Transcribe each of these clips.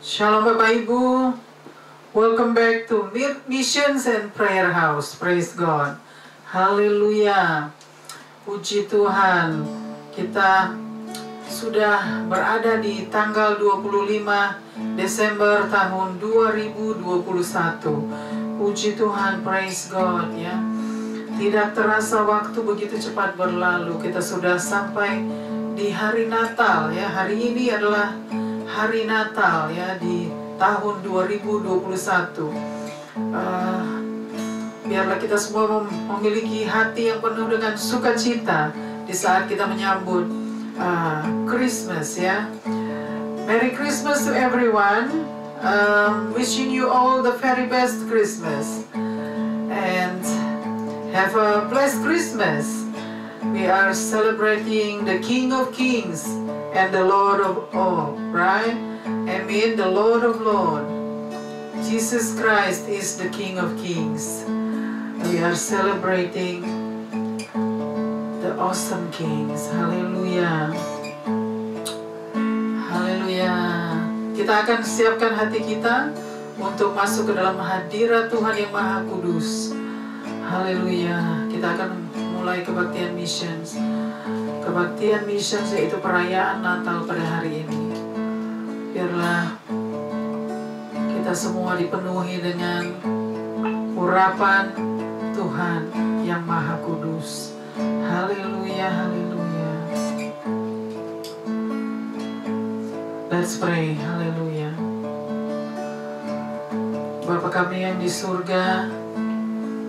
Shalom Bapak Ibu. Welcome back to Missions and Prayer House. Praise God. Haleluya. Puji Tuhan. Kita sudah berada di tanggal 25 Desember tahun 2021. Puji Tuhan, praise God ya. Tidak terasa waktu begitu cepat berlalu. Kita sudah sampai di hari Natal ya. Hari ini adalah hari Natal ya di tahun 2021. Biarlah kita semua memiliki hati yang penuh dengan sukacita di saat kita menyambut Christmas ya. Merry Christmas to everyone. Wishing you all the very best Christmas and have a blessed Christmas. We are celebrating the King of Kings and the Lord of all, right? Amen, the Lord of Lords. Jesus Christ is the King of Kings. We are celebrating the awesome Kings. Haleluya. Haleluya. Kita akan siapkan hati kita untuk masuk ke dalam hadirat Tuhan yang Maha Kudus. Haleluya. Kita akan mulai kebaktian missions. Kebaktian missions yaitu perayaan Natal pada hari ini. Biarlah kita semua dipenuhi dengan urapan Tuhan yang Maha Kudus. Haleluya, haleluya. Let's pray. Haleluya. Bapa kami yang di surga,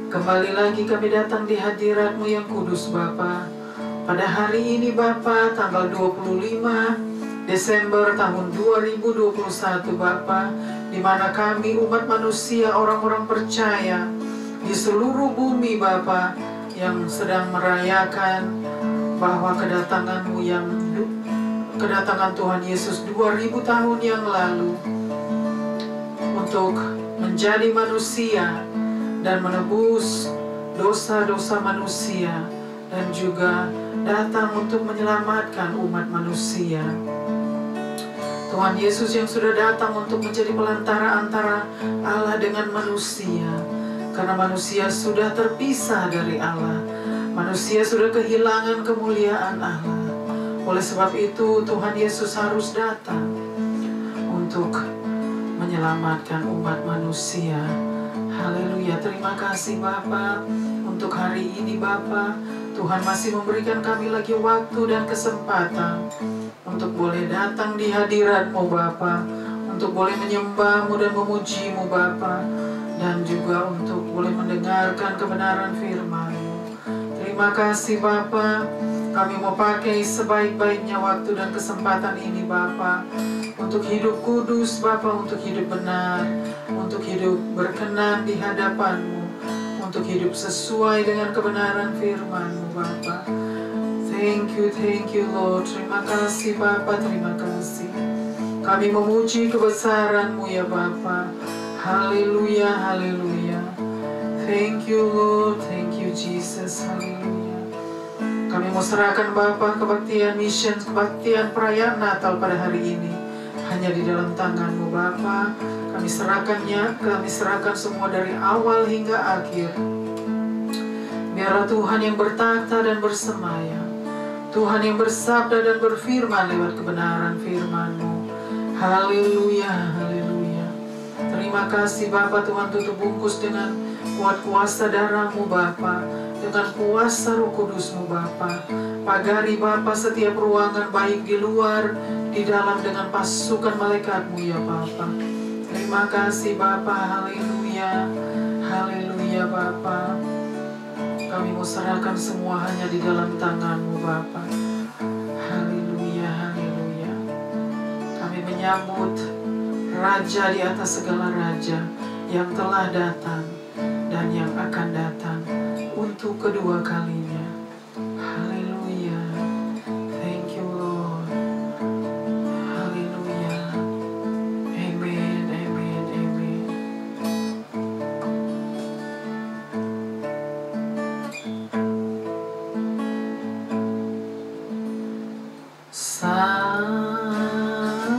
kembali lagi kami datang di hadirat-Mu yang kudus Bapa. Pada hari ini Bapa, tanggal 25 Desember tahun 2021 Bapa, di mana kami umat manusia, orang-orang percaya di seluruh bumi Bapa, yang sedang merayakan bahwa kedatangan Tuhan Yesus 2000 tahun yang lalu untuk menjadi manusia dan menebus dosa-dosa manusia, dan juga datang untuk menyelamatkan umat manusia. Tuhan Yesus yang sudah datang untuk menjadi pelantara antara Allah dengan manusia, karena manusia sudah terpisah dari Allah. Manusia sudah kehilangan kemuliaan Allah. Oleh sebab itu Tuhan Yesus harus datang untuk menyelamatkan umat manusia. Haleluya. Terima kasih Bapa untuk hari ini Bapa. Tuhan masih memberikan kami lagi waktu dan kesempatan untuk boleh datang di hadirat-Mu Bapa, untuk boleh menyembah-Mu dan memuji-Mu Bapa, dan juga untuk boleh mendengarkan kebenaran firman-Mu. Terima kasih Bapa. Kami mau pakai sebaik-baiknya waktu dan kesempatan ini Bapa, untuk hidup kudus Bapa, untuk hidup benar, untuk hidup berkenan di hadapan-Mu, untuk hidup sesuai dengan kebenaran firman-Mu Bapa. Thank you Lord. Terima kasih Bapa, terima kasih. Kami memuji kebesaran-Mu ya Bapa. Haleluya, haleluya. Thank you Lord, thank you Jesus, haleluya. Kami mau serahkan Bapa kebaktian mission, kebaktian perayaan Natal pada hari ini hanya di dalam tangan-Mu Bapa. Kami serahkan semua dari awal hingga akhir. Biarlah Tuhan yang bertata dan bersemayam, Tuhan yang bersabda dan berfirman lewat kebenaran firman-Mu. Haleluya, haleluya. Terima kasih Bapa. Tuhan tutup bungkus dengan kuat kuasa darah-Mu Bapa, dengan kuasa Roh Kudus-Mu Bapa. Pagari Bapa setiap ruangan, baik di luar, di dalam, dengan pasukan malaikat-Mu ya Bapa. Terima kasih Bapa. Haleluya, haleluya Bapa. Kami mau serahkan semua hanya di dalam tangan-Mu Bapa. Haleluya, haleluya. Kami menyambut Raja di atas segala raja yang telah datang dan yang akan datang untuk kedua kalinya. Haleluya. Thank you Lord. Haleluya. Amen, amen, amen.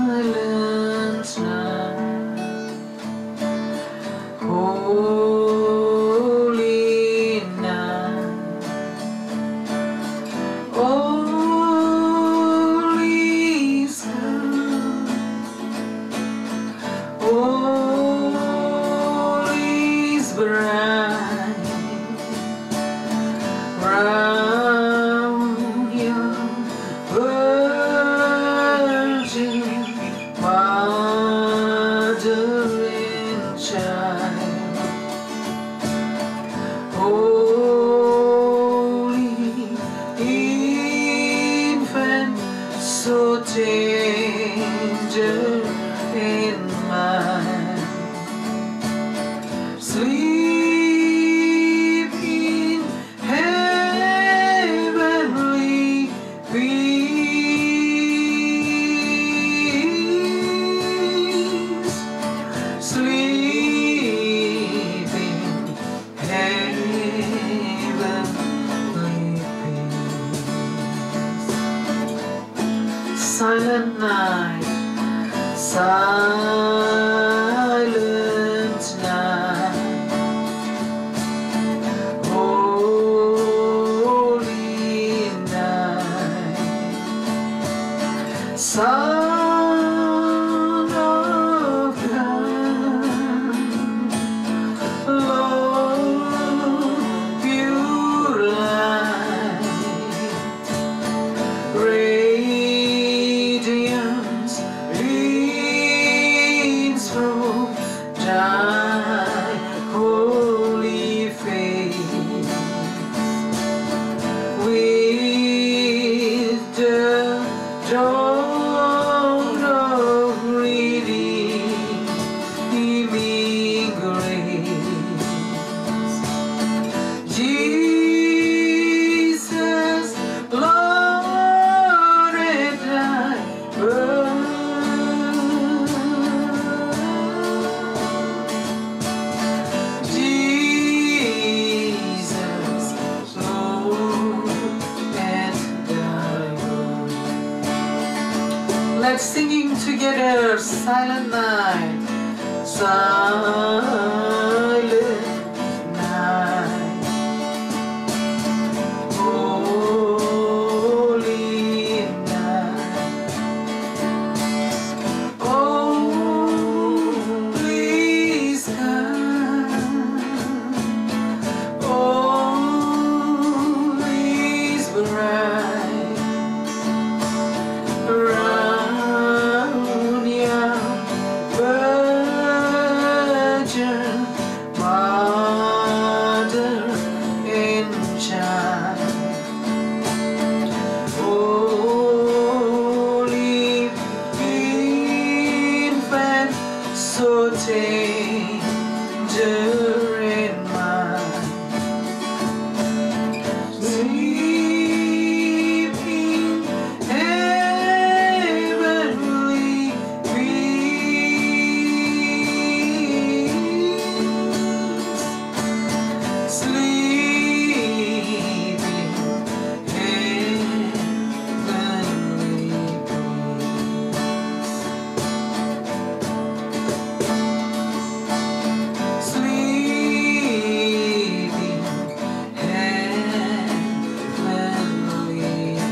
Silence now. night, silent night, holy night, Son of God, Lord, pure light, radiance beams from thy holy face, with the dawn of redeeming grace. Jesus, Lord, and thy birth. Jesus, Lord, and thy birth. Let's singing together, Silent Night, Silent Night, holy night, holy sky, always bright, around young Virgin Mother and Child, holy infant, so tender and mild, sleeping heavenly peace, sleeping heavenly peace, sleeping heavenly peace.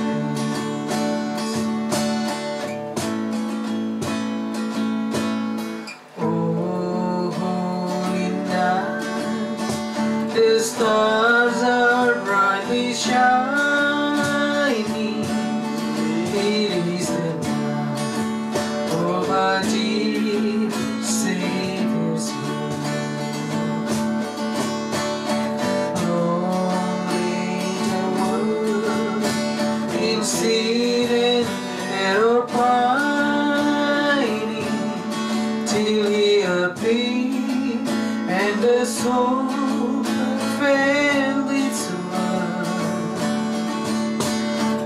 Oh, holy night, the stars are brightly shining. It is the night of our dear Savior's birth. Long lay the world in sin and pining, till He appeared and the soul fell its worth.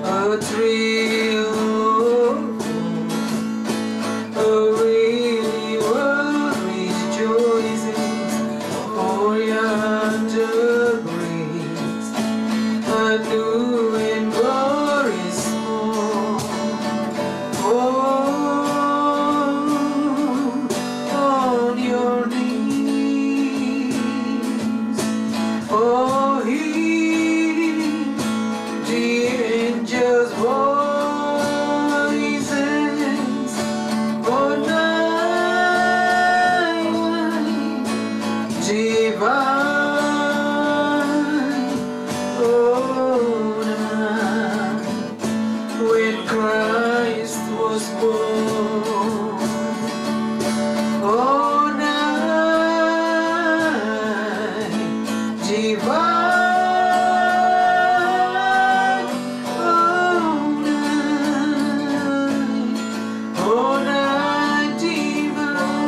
A thrill of hope, a really world rejoices, for yonder breaks a new and glorious morn. Oh, on your knees, oh, heed the angels' voices, oh, night divine, oh, night when Christ was born, oh, night divine, oh, night divine,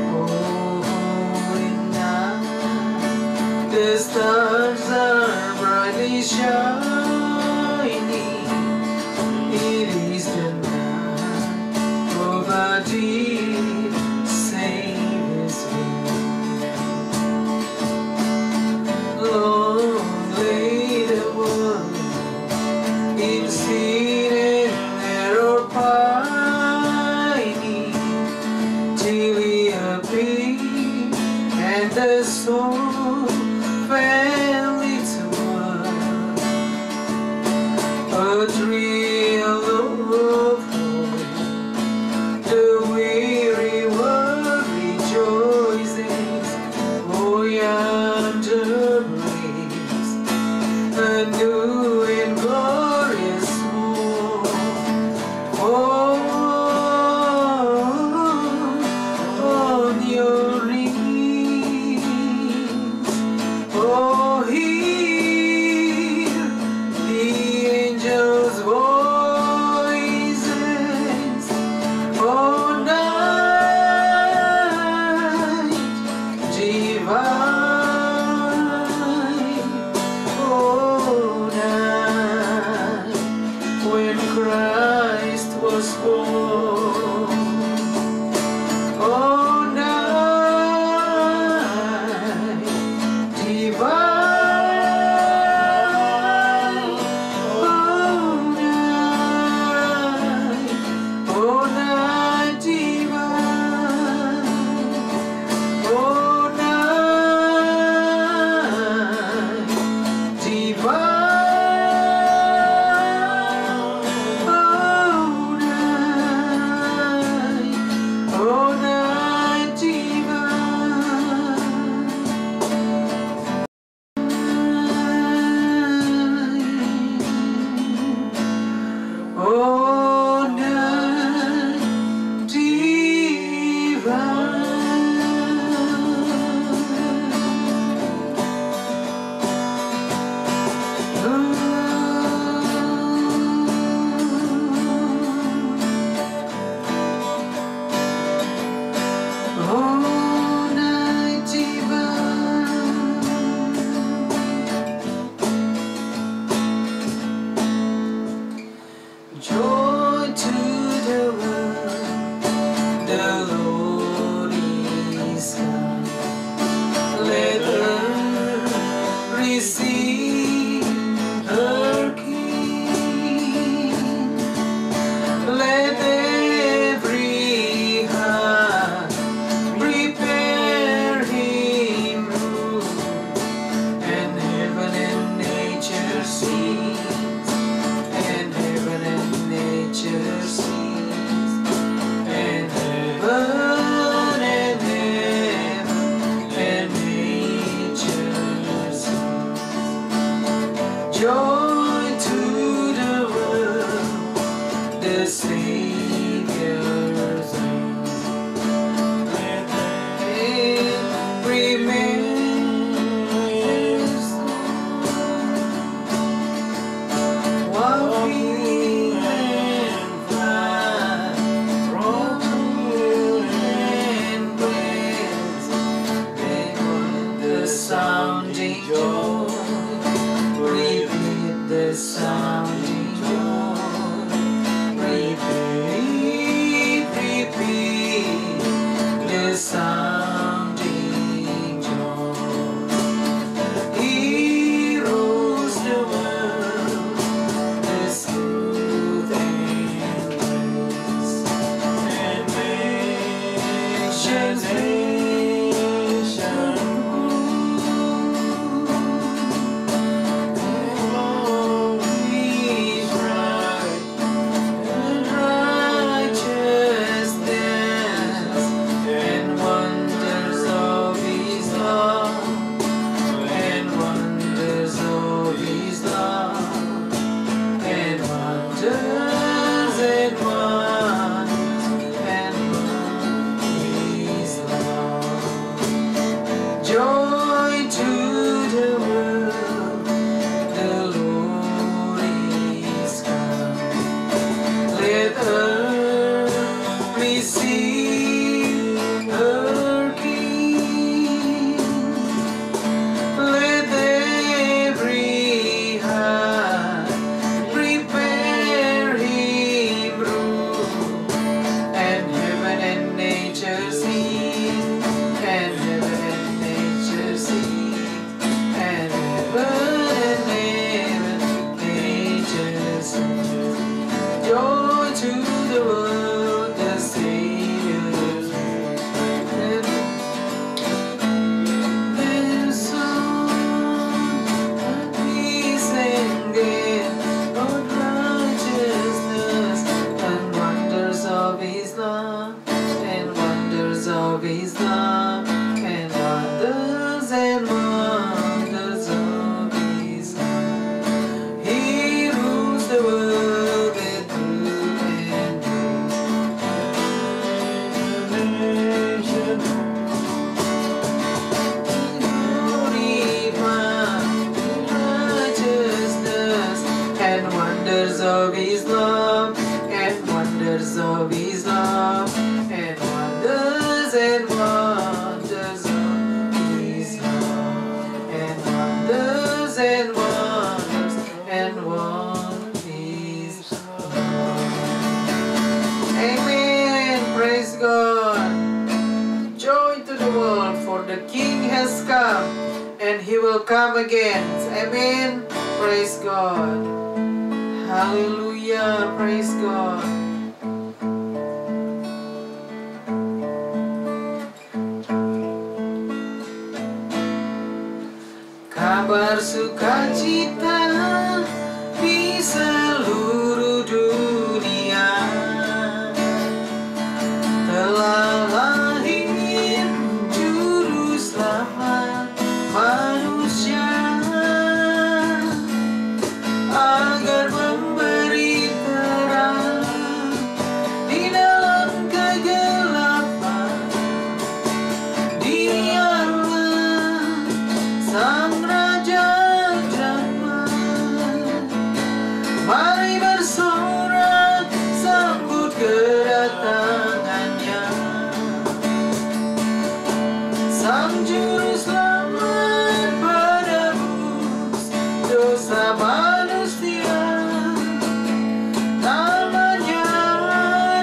holy night, the stars are brightly shining. It is the night of our dear Savior's birth. Long lay the world in sin Christ was born. Oh, night divine, oh, night divine, oh, night divine. Joy to the world, the Lord is come. Let earth receive her King. Let every heart prepare Him room, and heaven and nature sing. Nature sees, and heaven and nature sees. Joy to the world, the Savior's reign. And remains while we sounding joy, repeat the sounding joy, repeat the sounding joy. He rules the world, the smooth and grace, and nations joy to the world, the Lord is come. Let earth receive her King. Let every heart prepare Him room, and heaven and nature sing, and heaven and nature sing, and heaven and nature sing. Joy to the world, the Savior's reign. And song of peace and gain, of righteousness, and wonders of His love, and wonders of His love, and wonders and wonders of His love. He rules the world with truth and grace. Glory, righteousness, and wonders of His love, and wonders of His love, and wonders and wonders of His love, and wonders and wonders and wonders of His love. the King has come, and He will come again. Amen. Praise God. Hallelujah. Praise God. Kabar sukacita di seluruh dunia, telah lahir juru selamat manusia, agar memberi terang di dalam kegelapan. Dialah Sang Raja Zaman. Mari bersorak sambut kedatangannya, Sang Juru Selamat penebus dosa manusia. Namanya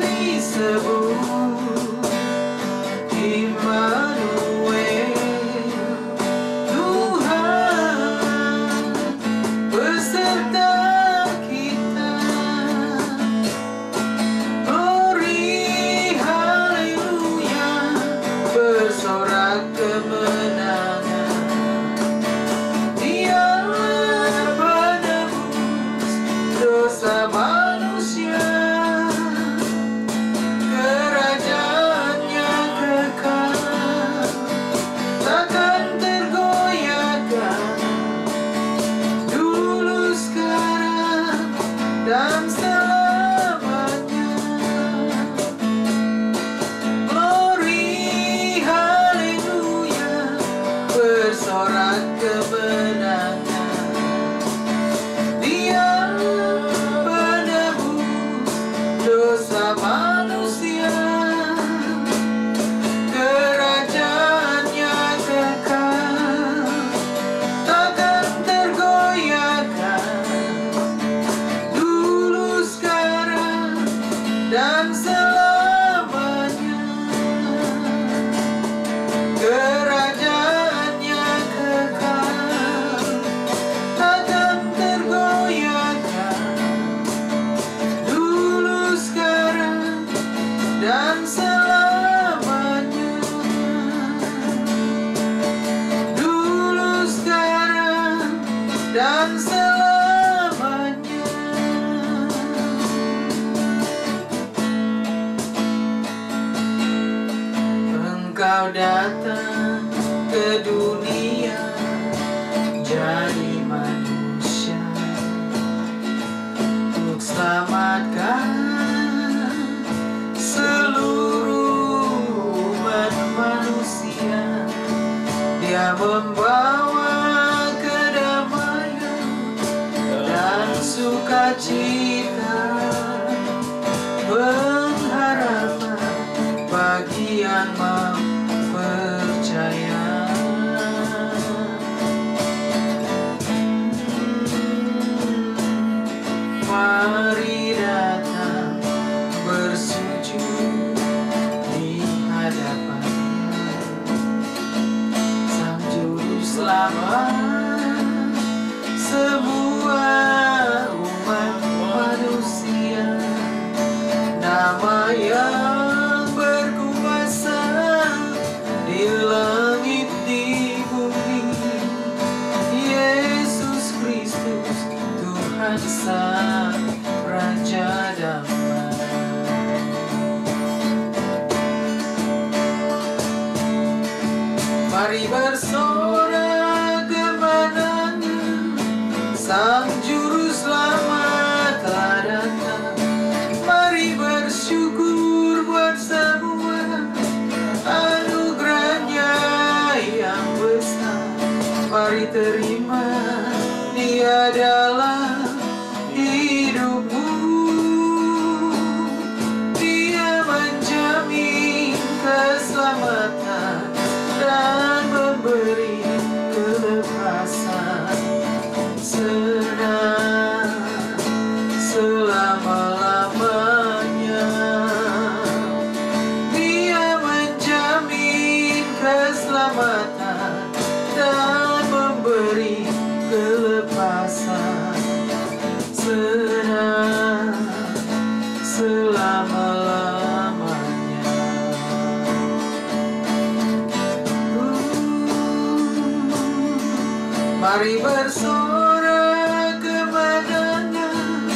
disebut Immanuel, Tuhan beserta kita. Glory, haleluya, bersorak kemenangan. Dialah penebus dosa manusia, kerajaannya kekal, takkan tergoyahkan, dulu sekarang dan selamanya. Glory, haleluya, bersorak kemenangan. Dia penebus dosa manusia, kerajaannya kekal, takkan tergoyahkan, dulu sekarang dan selamanya. Kerajaannya kekal, takkan tergoyahkan, dulu sekarang dan selamanya. Dulu sekarang dan selamanya. Engkau datang ke dunia jadi manusia, untuk selamatkan seluruh umat manusia. Dia membawa kedamaian dan sukacita, pengharapan bagi yang mau percaya. Mari datang bersujud di hadapannya, Sang Juru Selamat semua umat manusia. Nama yang berkuasa selama-lamanya. Mari bersorak kemenangan,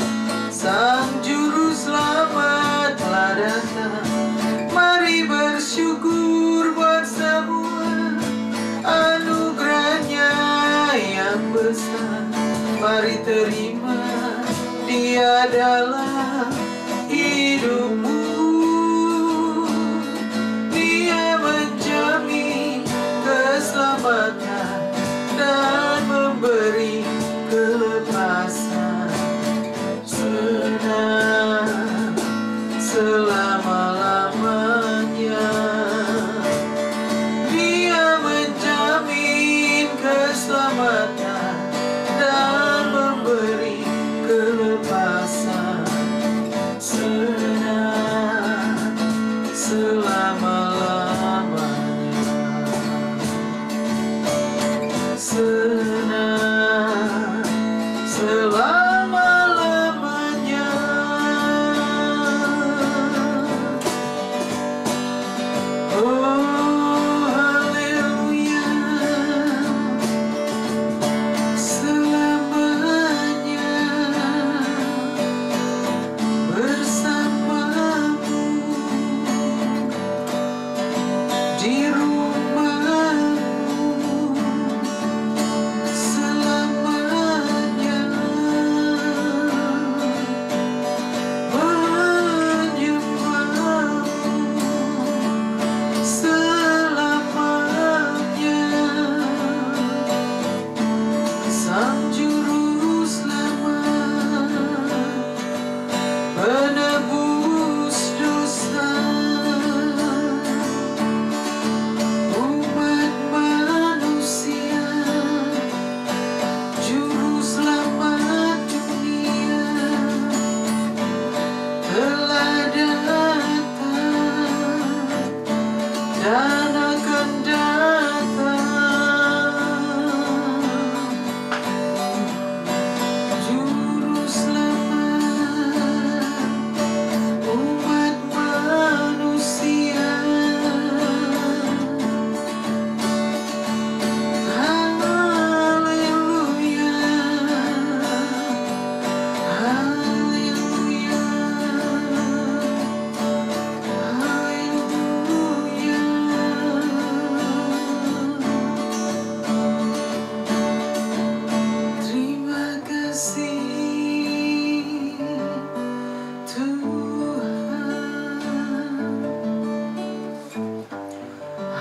Sang Juru Selamat telah datang. Mari bersyukur buat semua anugerahnya yang besar. Mari terima Dia dalam hidupmu. Dia menjamin keselamatan dan memberi kelepasan. Senang selama-lamanya. Dia menjamin keselamatan dan memberi kelepasan. Senang selama-lamanya. Senang selama-lamanya. Oh, haleluya. Selamanya bersamamu di rumahmu. Selamanya menyembahmu. Selamanya Sang Juru Selamat menebus dosa umat manusia. Juru Selamat dunia telah datang dan akan datang. Juru Selamat umat manusia. Haleluya. Haleluya. Haleluya. Terima kasih Tuhan.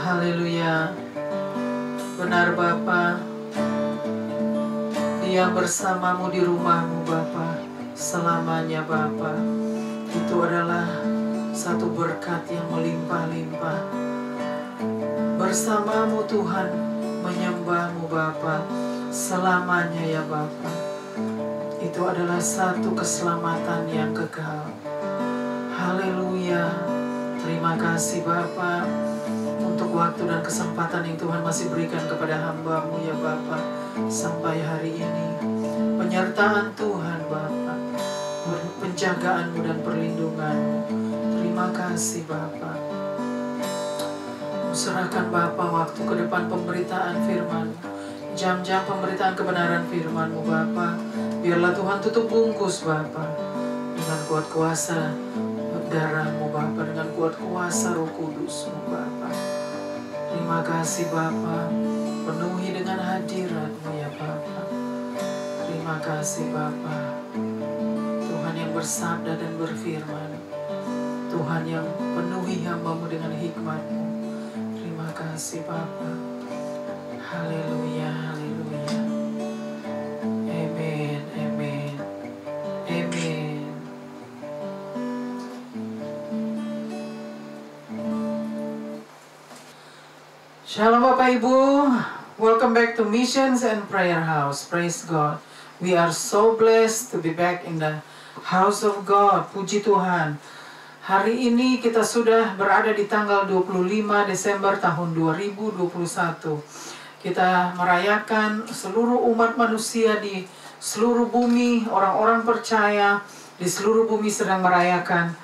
Haleluya. Benar Bapa, Dia bersamamu di rumahmu Bapa, selamanya Bapa. Itu adalah satu berkat yang melimpah-limpah. Bersamamu Tuhan, menyembahmu Bapa, selamanya ya Bapa. Itu adalah satu keselamatan yang kekal. Haleluya. Terima kasih Bapa untuk waktu dan kesempatan yang Tuhan masih berikan kepada hamba-Mu ya Bapa sampai hari ini. Penyertaan Tuhan Bapa, penjagaan-Mu dan perlindungan-Mu. Terima kasih Bapa. Serahkan Bapa waktu ke depan pemberitaan firman-Mu, jam-jam pemberitaan kebenaran firman-Mu Bapa. Biarlah Tuhan tutup bungkus Bapa dengan kuat kuasa darah-Mu Bapa, dengan kuat kuasa Roh Kudus-Mu Bapa. Terima kasih Bapa, penuhi dengan hadirat-Mu ya Bapa. Terima kasih Bapa, Tuhan yang bersabda dan berfirman, Tuhan yang penuhi hamba-Mu dengan hikmat-Mu. Terima kasih Bapa. Haleluya, haleluya. Amin, amin, amin. Shalom Bapak Ibu, welcome back to Missions and Prayer House. Praise God. We are so blessed to be back in the house of God. Puji Tuhan. Hari ini kita sudah berada di tanggal 25 Desember tahun 2021. Kita merayakan seluruh umat manusia di seluruh bumi, orang-orang percaya di seluruh bumi sedang merayakan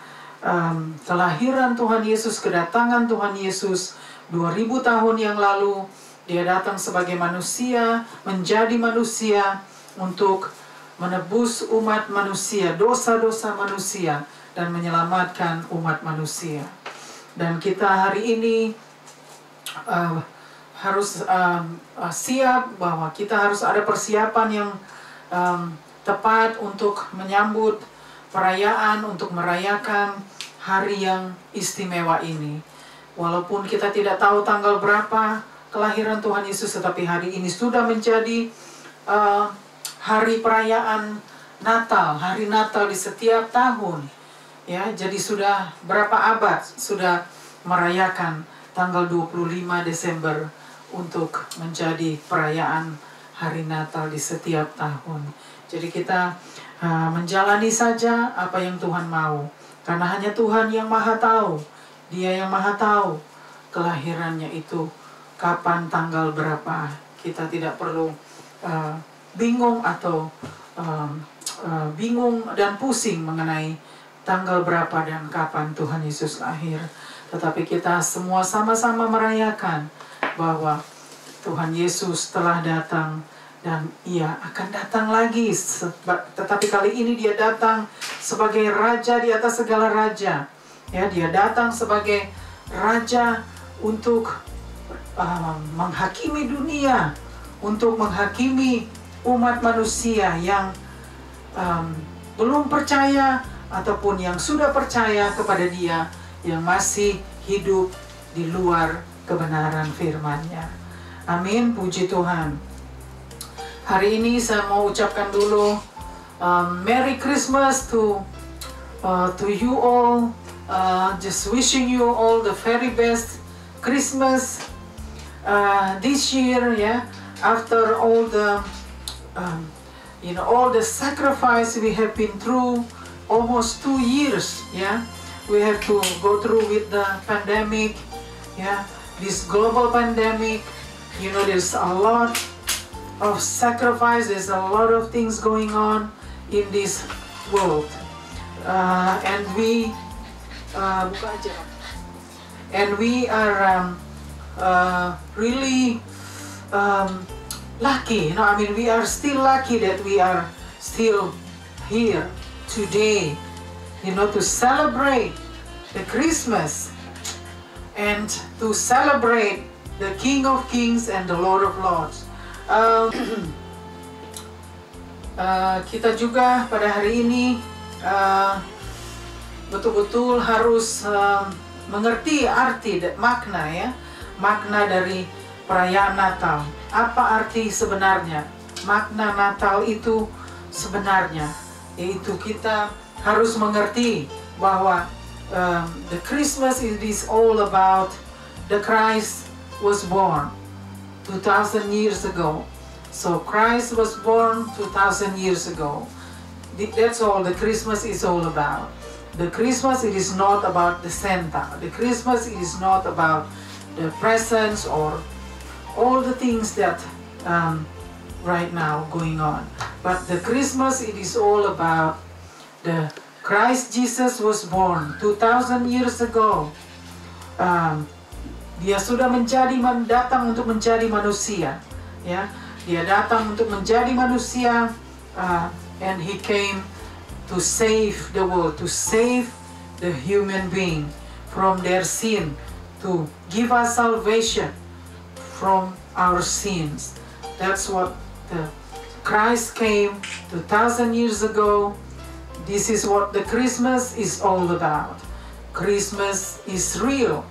kelahiran Tuhan Yesus, kedatangan Tuhan Yesus 2000 tahun yang lalu. Dia datang sebagai manusia, menjadi manusia untuk menebus umat manusia, dosa-dosa manusia, dan menyelamatkan umat manusia. Dan kita hari ini harus siap bahwa kita harus ada persiapan yang tepat untuk menyambut perayaan, untuk merayakan hari yang istimewa ini. Walaupun kita tidak tahu tanggal berapa kelahiran Tuhan Yesus, tetapi hari ini sudah menjadi hari perayaan Natal, hari Natal di setiap tahun. Ya, jadi sudah berapa abad sudah merayakan tanggal 25 Desember untuk menjadi perayaan hari Natal di setiap tahun. Jadi kita menjalani saja apa yang Tuhan mau, karena hanya Tuhan yang Maha Tahu. Dia yang Maha Tahu kelahirannya itu kapan, tanggal berapa. Kita tidak perlu bingung atau bingung dan pusing mengenai tanggal berapa dan kapan Tuhan Yesus lahir. Tetapi kita semua sama-sama merayakan bahwa Tuhan Yesus telah datang dan Ia akan datang lagi. Tetapi kali ini Dia datang sebagai Raja di atas segala raja. Ya, Dia datang sebagai Raja untuk menghakimi dunia, untuk menghakimi umat manusia yang belum percaya ataupun yang sudah percaya kepada Dia, yang masih hidup di luar kebenaran firman-Nya. Amin, puji Tuhan. Hari ini saya mau ucapkan dulu Merry Christmas to you all. Just wishing you all the very best Christmas this year, yeah. After all the all the sacrifice we have been through, almost 2 years, yeah. We have to go through with the pandemic, yeah. This global pandemic, there's a lot of sacrifice. There's a lot of things going on in this world, and we are really lucky. We are still lucky that we are still here today, to celebrate the Christmas and to celebrate the King of Kings and the Lord of Lords. Kita juga pada hari ini betul-betul harus mengerti arti dan makna dari perayaan Natal. Apa arti sebenarnya? Makna Natal itu sebenarnya yaitu kita harus mengerti bahwa the Christmas is all about the Christ was born 2000 years ago. So Christ was born 2000 years ago. That's all the Christmas is all about. The Christmas, it is not about the Santa. The Christmas, it is not about the presents or all the things that right now going on. But the Christmas, it is all about the Christ Jesus was born 2000 years ago. Dia sudah datang untuk menjadi manusia, ya. Dia datang untuk menjadi manusia, and He came to save the world, to save the human being from their sin, to give us salvation from our sins. That's what the Christ came 2000 years ago. This is what the Christmas is all about. Christmas is real.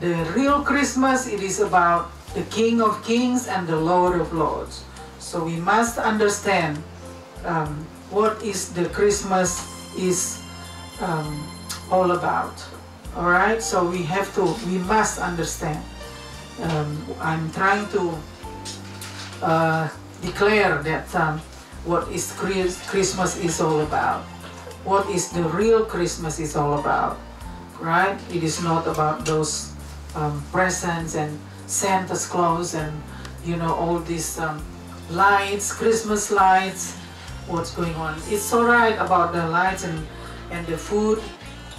The real Christmas, it is about the King of Kings and the Lord of Lords. So we must understand what is the Christmas is all about. All right, so we must understand. I'm trying to declare that what is Christmas is all about. What is the real Christmas is all about, right? It is not about those presents and Santa's Claus and all these lights, Christmas lights, what's going on. It's alright about the lights and the food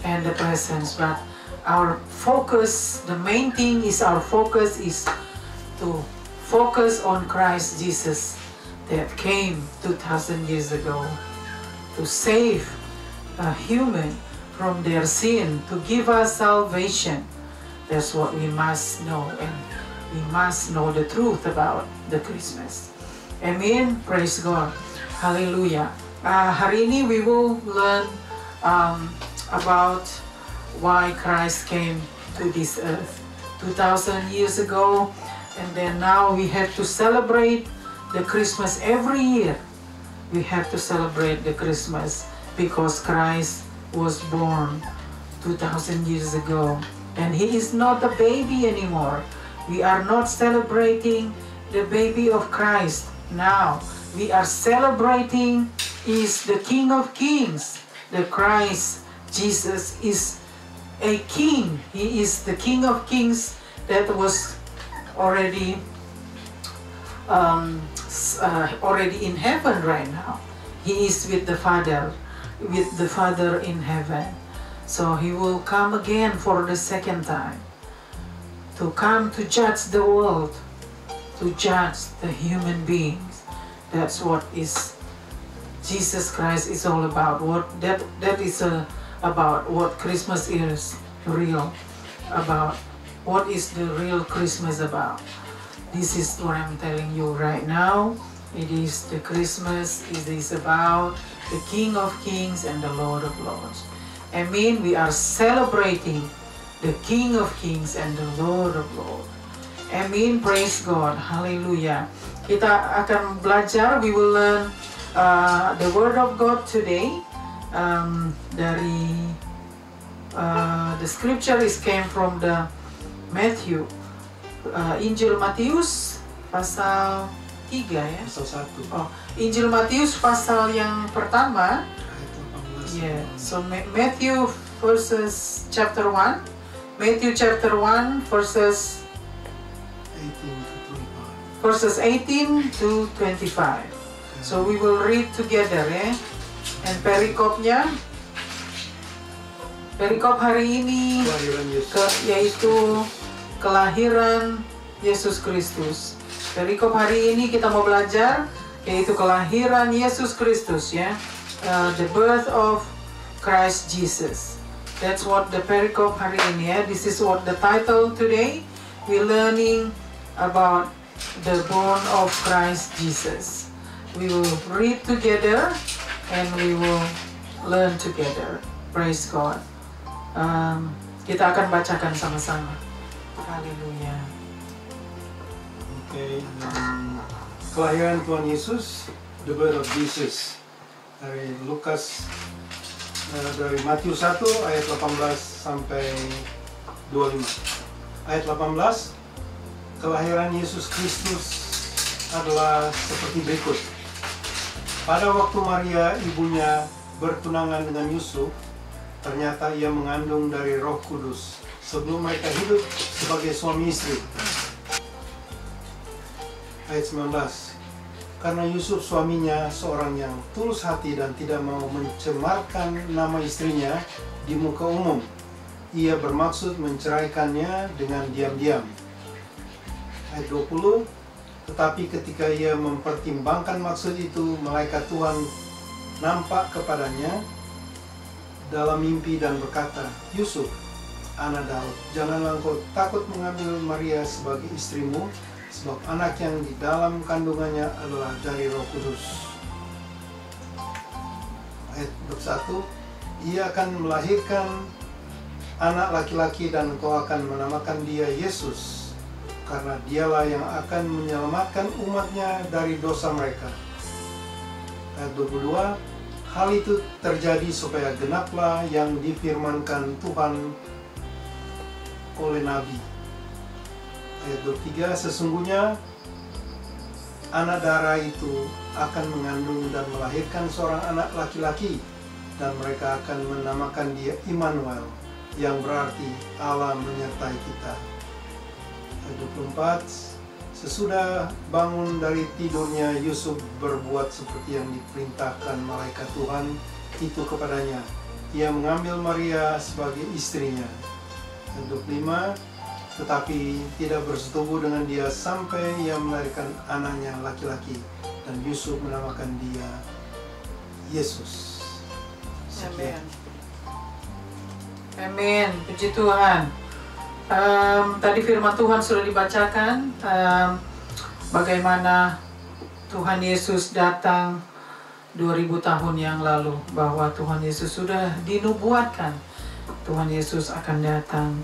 and the presents, but our focus, the main thing is our focus is to focus on Christ Jesus that came 2,000 years ago to save a human from their sin, to give us salvation. That's what we must know, and we must know the truth about the Christmas. Amen. Praise God. Hallelujah. Hari ini we will learn about why Christ came to this earth 2,000 years ago, and then now we have to celebrate the Christmas every year. We have to celebrate the Christmas because Christ was born 2,000 years ago, and He is not a baby anymore. We are not celebrating the baby of Christ now. We are celebrating is the King of Kings. The Christ Jesus is a king. He is the King of Kings that was already in heaven right now. He is with the Father in heaven. So He will come again for the second time, to come to judge the world, to judge the human beings. That's what is Jesus Christ is all about. That is about what Christmas is real about. What is the real Christmas about? This is what I'm telling you right now. It is the Christmas. It is about the King of Kings and the Lord of Lords. I mean, we are celebrating the King of Kings and the Lord of Lords. Amen. Praise God. Hallelujah. Kita akan belajar. We will learn the Word of God today. The scripture came from the Matthew, Injil Matius pasal 3 ya. Pasal 1. Oh, Injil Matius pasal yang pertama. Ayat 18. Yeah. So Matthew verses chapter 1. Matthew chapter 1 verses 18 to 25. So we will read together ya. And perikop hari ini yaitu kelahiran Yesus Kristus. Perikop hari ini kita mau belajar yaitu kelahiran Yesus Kristus ya. The birth of Christ Jesus. That's what the perikop hari ini ya. This is what the title today. We're learning about the born of Christ Jesus. We will read together and we will learn together. Praise God. Kita akan bacakan sama-sama. Haleluya. Oke, kelahiran Tuhan Yesus, the birth of Jesus, dari Lukas, dari Matius 1 ayat 18 sampai 25. Ayat 18, kelahiran Yesus Kristus adalah seperti berikut. Pada waktu Maria ibunya bertunangan dengan Yusuf, ternyata ia mengandung dari Roh Kudus sebelum mereka hidup sebagai suami istri. Ayat 19, karena Yusuf suaminya seorang yang tulus hati dan tidak mau mencemarkan nama istrinya di muka umum, ia bermaksud menceraikannya dengan diam-diam. Ayat 20, tetapi ketika ia mempertimbangkan maksud itu, malaikat Tuhan nampak kepadanya dalam mimpi dan berkata, Yusuf, anak Daud, janganlah engkau takut mengambil Maria sebagai istrimu, sebab anak yang di dalam kandungannya adalah dari Roh Kudus. Ayat 21, ia akan melahirkan anak laki-laki dan engkau akan menamakan dia Yesus, karena dialah yang akan menyelamatkan umatnya dari dosa mereka. Ayat 22, hal itu terjadi supaya genaplah yang difirmankan Tuhan oleh Nabi. Ayat 23, sesungguhnya anak darah itu akan mengandung dan melahirkan seorang anak laki-laki, dan mereka akan menamakan dia Immanuel, yang berarti Allah menyertai kita. Ayat 24, Sesudah bangun dari tidurnya, Yusuf berbuat seperti yang diperintahkan malaikat Tuhan itu kepadanya. Ia mengambil Maria sebagai istrinya. 25. Tetapi tidak bersetubuh dengan dia sampai ia melahirkan anaknya laki-laki, dan Yusuf menamakan dia Yesus. Amin. Amin. Puji Tuhan. Tadi firman Tuhan sudah dibacakan, bagaimana Tuhan Yesus datang 2000 tahun yang lalu, bahwa Tuhan Yesus sudah dinubuatkan Tuhan Yesus akan datang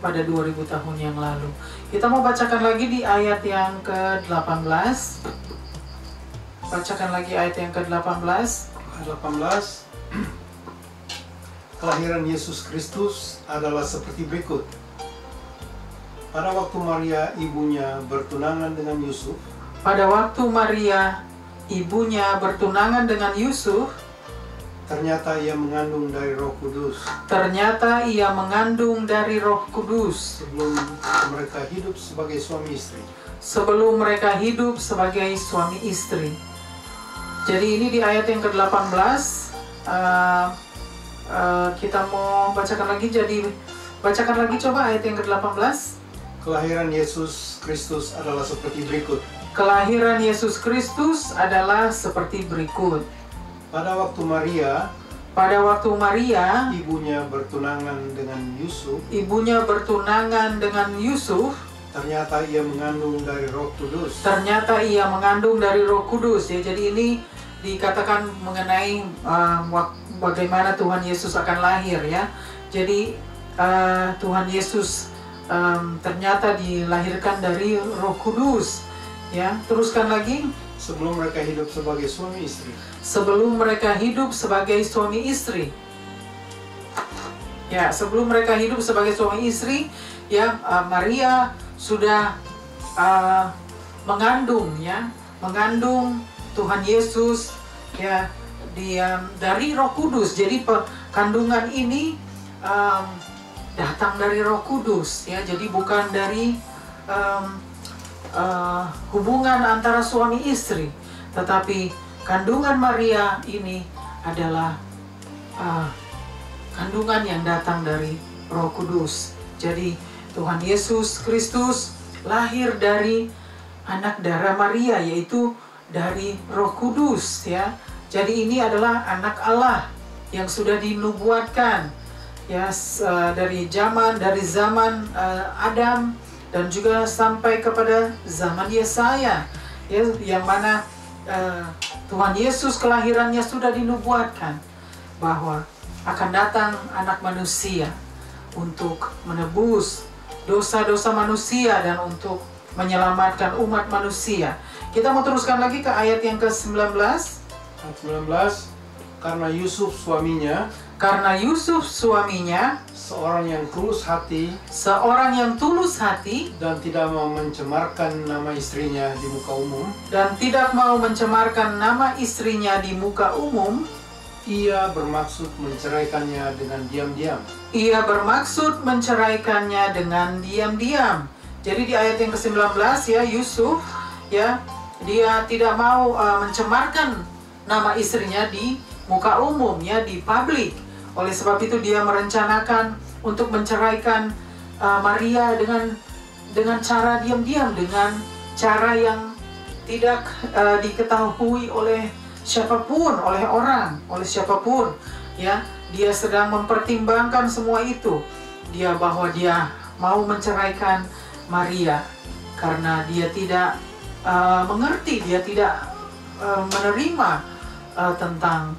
pada 2000 tahun yang lalu. Kita mau bacakan lagi di ayat yang ke-18. Bacakan lagi ayat yang ke-18. 18. Kelahiran Yesus Kristus adalah seperti berikut. Pada waktu Maria ibunya bertunangan dengan Yusuf. Pada waktu Maria ibunya bertunangan dengan Yusuf, ternyata ia mengandung dari Roh Kudus. Ternyata ia mengandung dari Roh Kudus. Sebelum mereka hidup sebagai suami istri. Sebelum mereka hidup sebagai suami istri. Jadi ini di ayat yang ke-18. Kita mau bacakan lagi, jadi bacakan lagi coba ayat yang ke-18. Kelahiran Yesus Kristus adalah seperti berikut. Kelahiran Yesus Kristus adalah seperti berikut. Pada waktu Maria ibunya bertunangan dengan Yusuf, ternyata ia mengandung dari Roh Kudus. Ternyata ia mengandung dari Roh Kudus. Ya, jadi ini dikatakan mengenai bagaimana Tuhan Yesus akan lahir, ya. Jadi Tuhan Yesus ternyata dilahirkan dari Roh Kudus, ya. Teruskan lagi. Sebelum mereka hidup sebagai suami istri. Sebelum mereka hidup sebagai suami istri. Ya, sebelum mereka hidup sebagai suami istri, ya, Maria sudah mengandung Tuhan Yesus, ya, dari Roh Kudus. Jadi kandungan ini datang dari Roh Kudus, ya. Jadi bukan dari hubungan antara suami istri, tetapi kandungan Maria ini adalah kandungan yang datang dari Roh Kudus. Jadi Tuhan Yesus Kristus lahir dari anak darah Maria, yaitu dari Roh Kudus, ya. Jadi ini adalah anak Allah yang sudah dinubuatkan, ya, dari zaman Adam dan juga sampai kepada zaman Yesaya, ya, yang mana Tuhan Yesus kelahirannya sudah dinubuatkan bahwa akan datang anak manusia untuk menebus dosa-dosa manusia dan untuk menyelamatkan umat manusia. Kita mau teruskan lagi ke ayat yang ke-19. Ayat 19. Karena Yusuf suaminya seorang yang tulus hati dan tidak mau mencemarkan nama istrinya di muka umum, ia bermaksud menceraikannya dengan diam-diam. Jadi di ayat yang ke-19, ya, Yusuf, ya, dia tidak mau mencemarkan nama istrinya di muka umum, ya, di publik. Oleh sebab itu dia merencanakan untuk menceraikan Maria dengan cara diam-diam, dengan cara yang tidak diketahui oleh siapapun, oleh siapapun, ya. Dia sedang mempertimbangkan semua itu. Bahwa dia mau menceraikan Maria karena dia tidak mengerti, dia tidak menerima tentang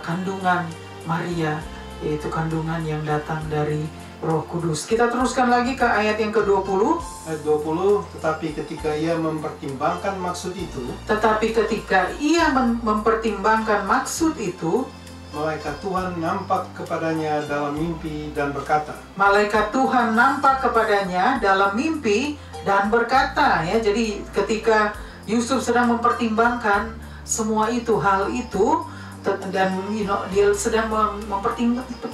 kandungan Maria, yaitu kandungan yang datang dari Roh Kudus. Kita teruskan lagi ke ayat yang ke-20. Ayat 20, tetapi ketika ia mempertimbangkan maksud itu, malaikat Tuhan nampak kepadanya dalam mimpi dan berkata. Ya, jadi ketika Yusuf sedang mempertimbangkan semua itu, hal itu, dan dia sedang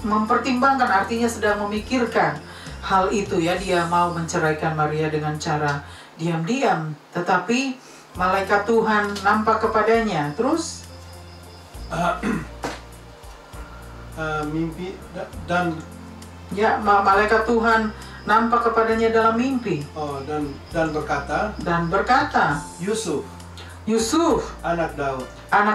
mempertimbangkan, artinya sedang memikirkan hal itu ya, dia mau menceraikan Maria dengan cara diam-diam, tetapi malaikat Tuhan nampak kepadanya. Terus mimpi dan ya, malaikat Tuhan nampak kepadanya dalam mimpi dan berkata, Yusuf, anak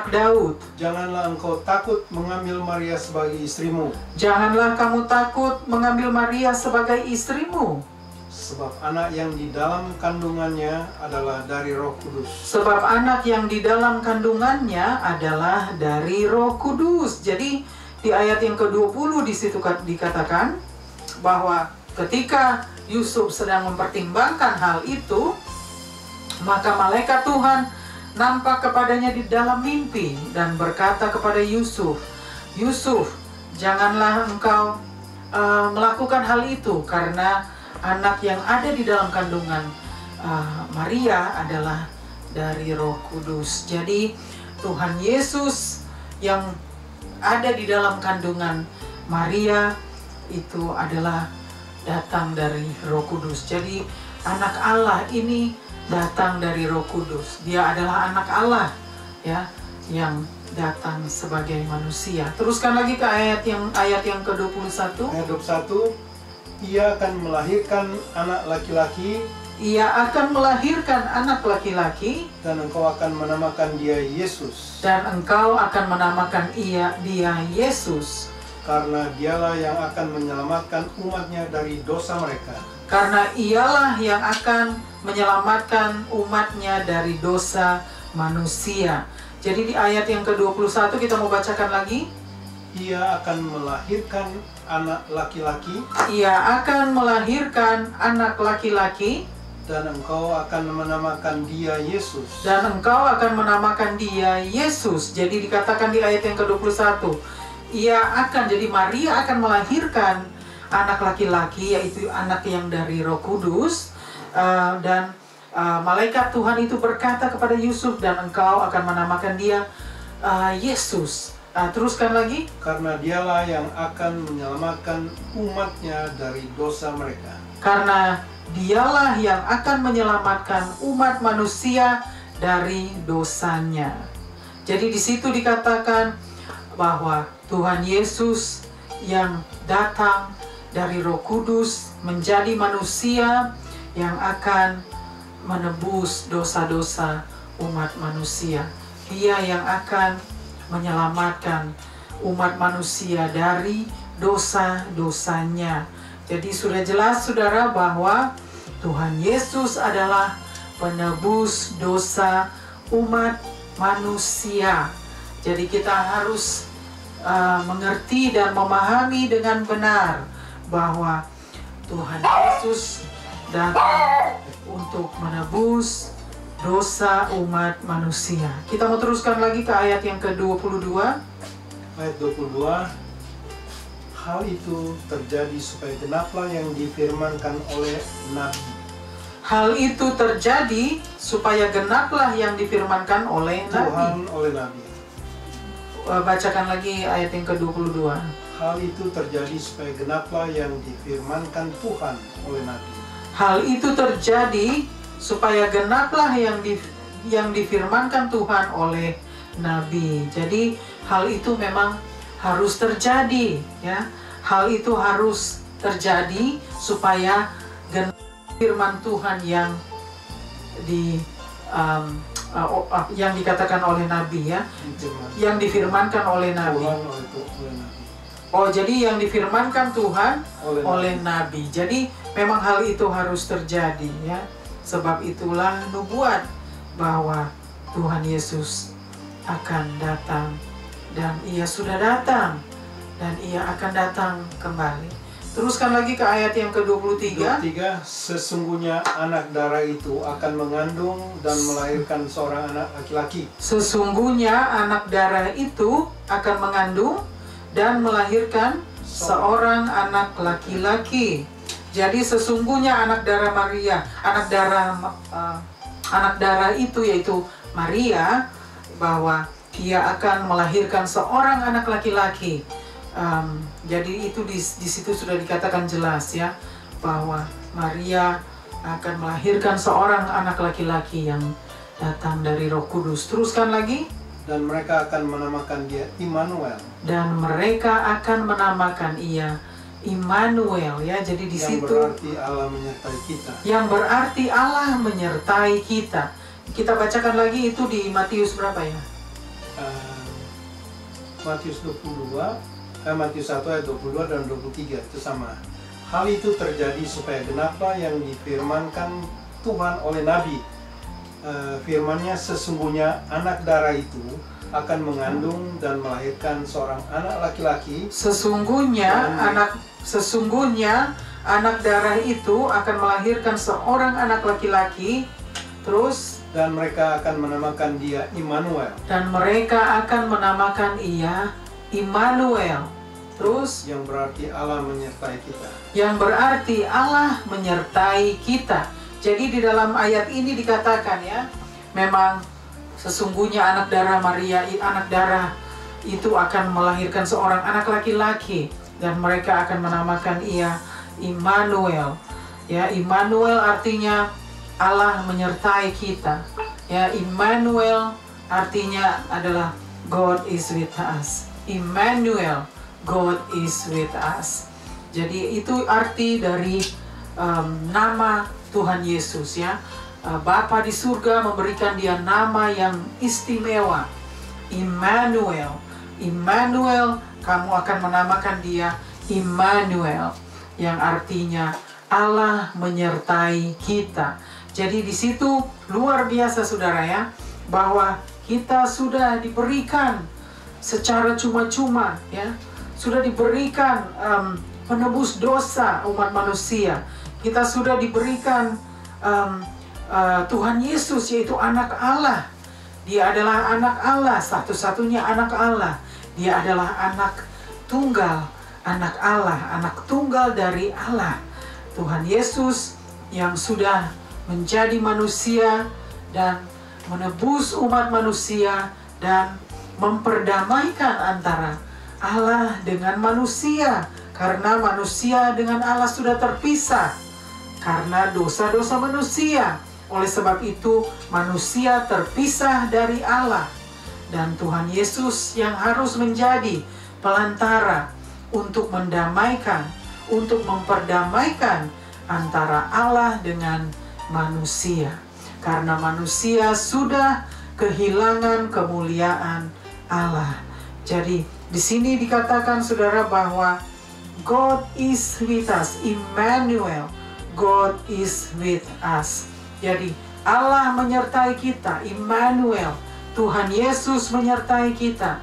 Daud, janganlah engkau takut mengambil Maria sebagai istrimu. Janganlah kamu takut mengambil Maria sebagai istrimu. Sebab anak yang di dalam kandungannya adalah dari Roh Kudus. Sebab anak yang di dalam kandungannya adalah dari Roh Kudus. Jadi di ayat yang ke-20 di situ dikatakan bahwa ketika Yusuf sedang mempertimbangkan hal itu, maka malaikat Tuhan nampak kepadanya di dalam mimpi dan berkata kepada Yusuf, Yusuf, janganlah engkau melakukan hal itu, karena anak yang ada di dalam kandungan Maria adalah dari Roh Kudus. Jadi Tuhan Yesus yang ada di dalam kandungan Maria itu adalah datang dari Roh Kudus. Jadi anak Allah ini datang dari Roh Kudus. Dia adalah anak Allah ya, yang datang sebagai manusia. Teruskan lagi ke ayat yang ke-21. Ayat 21, ia akan melahirkan anak laki-laki. Ia akan melahirkan anak laki-laki. Dan engkau akan menamakan dia Yesus. Dan engkau akan menamakan dia Yesus. Karena dialah yang akan menyelamatkan umatnya dari dosa mereka. Karena ialah yang akan menyelamatkan umatnya dari dosa manusia. Jadi di ayat yang ke-21 kita mau bacakan lagi. Ia akan melahirkan anak laki-laki. Ia akan melahirkan anak laki-laki. Dan engkau akan menamakan dia Yesus. Dan engkau akan menamakan dia Yesus. Jadi dikatakan di ayat yang ke-21, ia akan, jadi Maria akan melahirkan anak laki-laki, yaitu anak yang dari Roh Kudus. Dan malaikat Tuhan itu berkata kepada Yusuf, dan engkau akan menamakan dia Yesus. Teruskan lagi. Karena dialah yang akan menyelamatkan umatnya dari dosa mereka. Karena dialah yang akan menyelamatkan umat manusia dari dosanya. Jadi di situ dikatakan bahwa Tuhan Yesus yang datang dari Roh Kudus menjadi manusia yang akan menebus dosa-dosa umat manusia. Dia yang akan menyelamatkan umat manusia dari dosa-dosanya. Jadi sudah jelas saudara bahwa Tuhan Yesus adalah penebus dosa umat manusia. Jadi kita harus mengerti dan memahami dengan benar bahwa Tuhan Yesus datang untuk menebus dosa umat manusia. Kita mau teruskan lagi ke ayat yang ke-22. Ayat 22. Hal itu terjadi supaya genaplah yang difirmankan oleh Nabi. Hal itu terjadi supaya genaplah yang difirmankan oleh Nabi. Tuhan oleh Nabi. Bacakan lagi ayat yang ke-22. Hal itu terjadi supaya genaplah yang difirmankan Tuhan oleh Nabi. Hal itu terjadi supaya genaplah yang difirmankan Tuhan oleh Nabi. Jadi hal itu memang harus terjadi, ya. Hal itu harus terjadi supaya genap firman Tuhan yang dikatakan oleh Nabi, ya, yang difirmankan oleh Nabi. Oh, jadi yang difirmankan Tuhan oleh Nabi. Jadi memang hal itu harus terjadi, ya. Sebab itulah nubuat bahwa Tuhan Yesus akan datang. Dan ia sudah datang, dan ia akan datang kembali. Teruskan lagi ke ayat yang ke-23. 23, sesungguhnya anak darah itu akan mengandung dan melahirkan seorang anak laki-laki. Sesungguhnya anak darah itu akan mengandung dan melahirkan seorang anak laki-laki. Jadi sesungguhnya anak darah Maria, anak darah itu yaitu Maria, bahwa ia akan melahirkan seorang anak laki-laki. Jadi itu di situ sudah dikatakan jelas, ya, bahwa Maria akan melahirkan seorang anak laki-laki yang datang dari Roh Kudus. Teruskan lagi. Dan mereka akan menamakan dia Immanuel. Dan mereka akan menamakan ia Immanuel, ya. Jadi di situ yang berarti Allah menyertai kita. Yang berarti Allah menyertai kita. Kita bacakan lagi itu di Matius berapa ya? Matius 22, Matius 1 ayat 22 dan 23 itu sama. Hal itu terjadi supaya genaplah yang difirmankan Tuhan oleh Nabi. Firman-Nya, sesungguhnya anak darah itu akan mengandung dan melahirkan seorang anak laki-laki. Sesungguhnya anak darah itu akan melahirkan seorang anak laki-laki. Terus, dan mereka akan menamakan dia Immanuel. Dan mereka akan menamakan ia Immanuel. Terus, yang berarti Allah menyertai kita. Yang berarti Allah menyertai kita. Jadi di dalam ayat ini dikatakan, ya, memang sesungguhnya anak darah Maria, anak darah itu akan melahirkan seorang anak laki-laki, dan mereka akan menamakan ia Immanuel. Ya, Immanuel artinya Allah menyertai kita. Ya, Immanuel artinya adalah God is with us. Immanuel, God is with us. Jadi itu arti dari nama Tuhan Yesus, ya. Bapa di surga memberikan dia nama yang istimewa, Immanuel. Immanuel, kamu akan menamakan dia Immanuel, yang artinya Allah menyertai kita. Jadi di situ luar biasa, saudara, ya, bahwa kita sudah diberikan secara cuma-cuma, ya, sudah diberikan penebus dosa umat manusia. Kita sudah diberikan Tuhan Yesus, yaitu anak Allah. Dia adalah anak Allah, satu-satunya anak Allah. Dia adalah anak tunggal, anak Allah, anak tunggal dari Allah. Tuhan Yesus yang sudah menjadi manusia dan menebus umat manusia dan memperdamaikan antara Allah dengan manusia. Karena manusia dengan Allah sudah terpisah karena dosa-dosa manusia. Oleh sebab itu manusia terpisah dari Allah, dan Tuhan Yesus yang harus menjadi pelantara untuk mendamaikan, untuk memperdamaikan antara Allah dengan manusia. Karena manusia sudah kehilangan kemuliaan Allah. Jadi di sini dikatakan, saudara, bahwa God is with us, Immanuel, God is with us. Jadi Allah menyertai kita, Immanuel, Tuhan Yesus menyertai kita,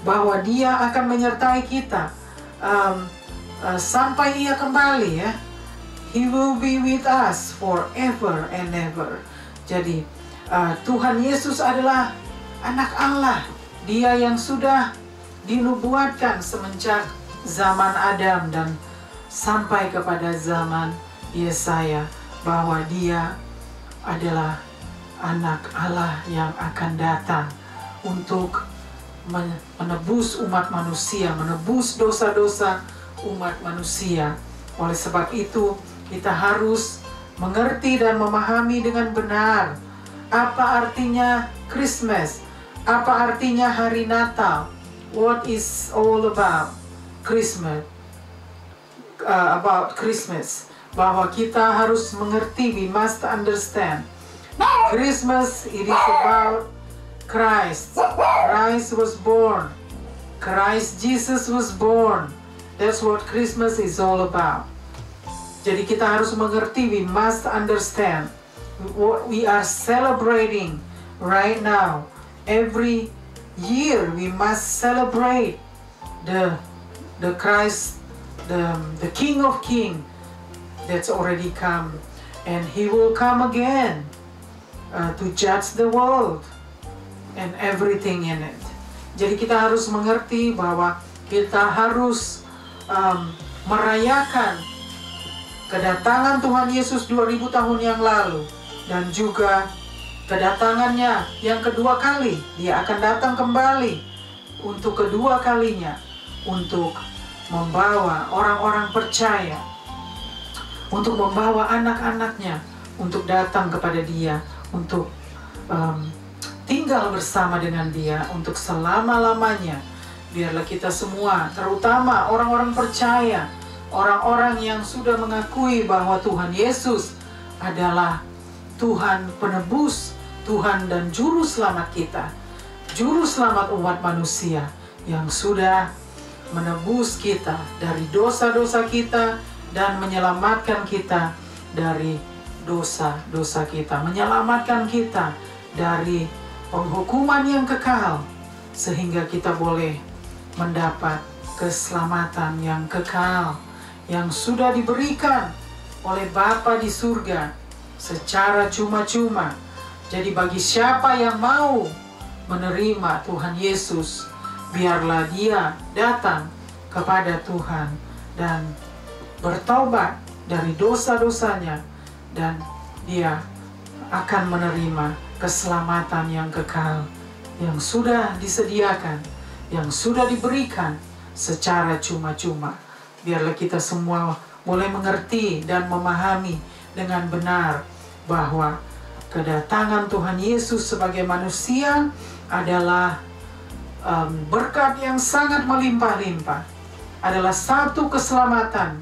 bahwa Dia akan menyertai kita sampai Ia kembali, ya. He will be with us forever and ever. Jadi Tuhan Yesus adalah anak Allah, Dia yang sudah dinubuatkan semenjak zaman Adam dan sampai kepada zaman Yesaya, bahwa Dia adalah anak Allah yang akan datang untuk menebus umat manusia, menebus dosa-dosa umat manusia. Oleh sebab itu kita harus mengerti dan memahami dengan benar apa artinya Christmas, apa artinya hari Natal, what is all about Christmas, bahwa kita harus mengerti, we must understand. Christmas, it is about Christ. Christ was born. Christ Jesus was born. That's what Christmas is all about. Jadi kita harus mengerti, we must understand what we are celebrating right now. Every year we must celebrate the Christ, the King of Kings that's already come, and He will come again to judge the world and everything in it. Jadi kita harus mengerti bahwa kita harus merayakan kedatangan Tuhan Yesus 2000 tahun yang lalu, dan juga kedatangannya yang kedua kali. Dia akan datang kembali untuk kedua kalinya, untuk membawa orang-orang percaya untuk membawa anak-anaknya untuk datang kepada Dia, untuk tinggal bersama dengan Dia untuk selama-lamanya. Biarlah kita semua, terutama orang-orang percaya, orang-orang yang sudah mengakui bahwa Tuhan Yesus adalah Tuhan penebus, Tuhan dan Juru Selamat kita, Juru Selamat umat manusia yang sudah menebus kita dari dosa-dosa kita dan menyelamatkan kita dari dosa-dosa kita, menyelamatkan kita dari penghukuman yang kekal, sehingga kita boleh mendapat keselamatan yang kekal yang sudah diberikan oleh Bapa di surga secara cuma-cuma. Jadi bagi siapa yang mau menerima Tuhan Yesus, biarlah dia datang kepada Tuhan dan bertobat dari dosa-dosanya, dan dia akan menerima keselamatan yang kekal yang sudah disediakan, yang sudah diberikan secara cuma-cuma. Biarlah kita semua boleh mengerti dan memahami dengan benar bahwa kedatangan Tuhan Yesus sebagai manusia adalah berkat yang sangat melimpah-limpah, adalah satu keselamatan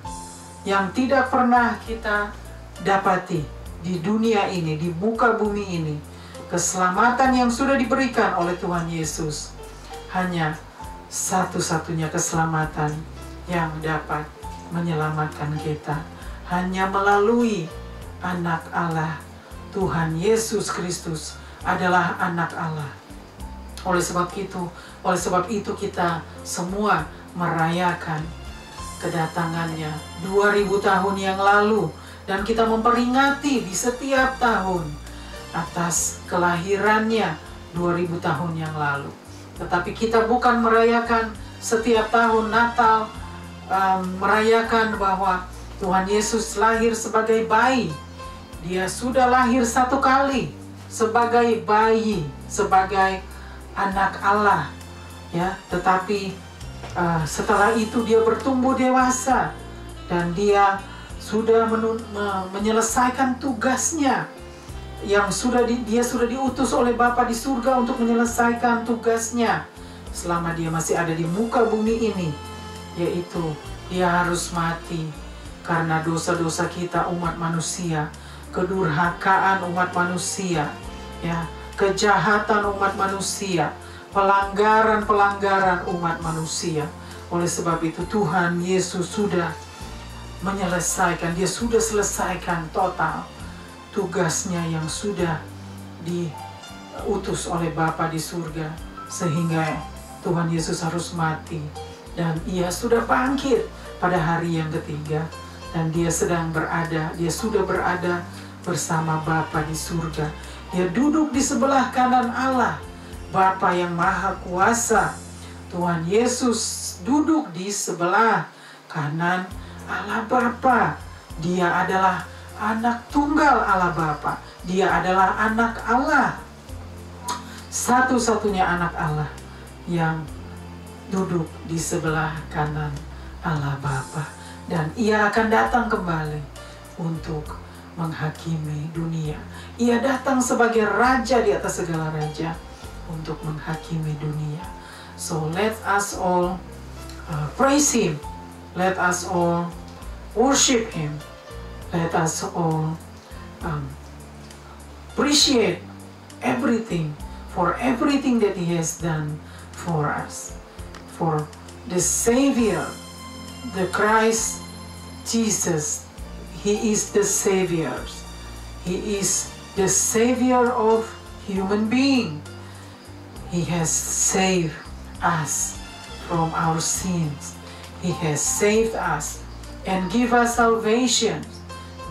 yang tidak pernah kita dapati di dunia ini, di muka bumi ini. Keselamatan yang sudah diberikan oleh Tuhan Yesus hanya satu-satunya keselamatan yang dapat menyelamatkan kita, hanya melalui Anak Allah. Tuhan Yesus Kristus adalah Anak Allah. Oleh sebab itu kita semua merayakan kedatangannya 2000 tahun yang lalu, dan kita memperingati di setiap tahun atas kelahirannya 2000 tahun yang lalu. Tetapi kita bukan merayakan setiap tahun Natal, merayakan bahwa Tuhan Yesus lahir sebagai bayi. Dia sudah lahir satu kali sebagai bayi, sebagai Anak Allah, ya. Tetapi setelah itu dia bertumbuh dewasa dan dia sudah menyelesaikan tugasnya yang dia sudah diutus oleh Bapa di surga untuk menyelesaikan tugasnya selama dia masih ada di muka bumi ini, yaitu dia harus mati karena dosa-dosa kita umat manusia, kedurhakaan umat manusia, ya, kejahatan umat manusia, pelanggaran-pelanggaran umat manusia. Oleh sebab itu Tuhan Yesus sudah menyelesaikan, dia sudah selesaikan total tugasnya yang sudah diutus oleh Bapa di surga, sehingga Tuhan Yesus harus mati, dan ia sudah bangkit pada hari yang ketiga, dan dia sudah berada bersama Bapa di surga. Dia duduk di sebelah kanan Allah, Bapa yang Maha Kuasa. Tuhan Yesus duduk di sebelah kanan Allah Bapa. Dia adalah anak tunggal Allah Bapa. Dia adalah anak Allah, satu-satunya anak Allah yang duduk di sebelah kanan Allah Bapa. Dan ia akan datang kembali untuk menghakimi dunia. Ia datang sebagai raja di atas segala raja untuk menghakimi dunia. So let us all praise Him. Let us all worship Him. Let us all appreciate everything for everything that He has done for us. For the Savior, the Christ Jesus, He is the Savior. He is the Savior of human being. He has saved us from our sins. He has saved us and give us salvation,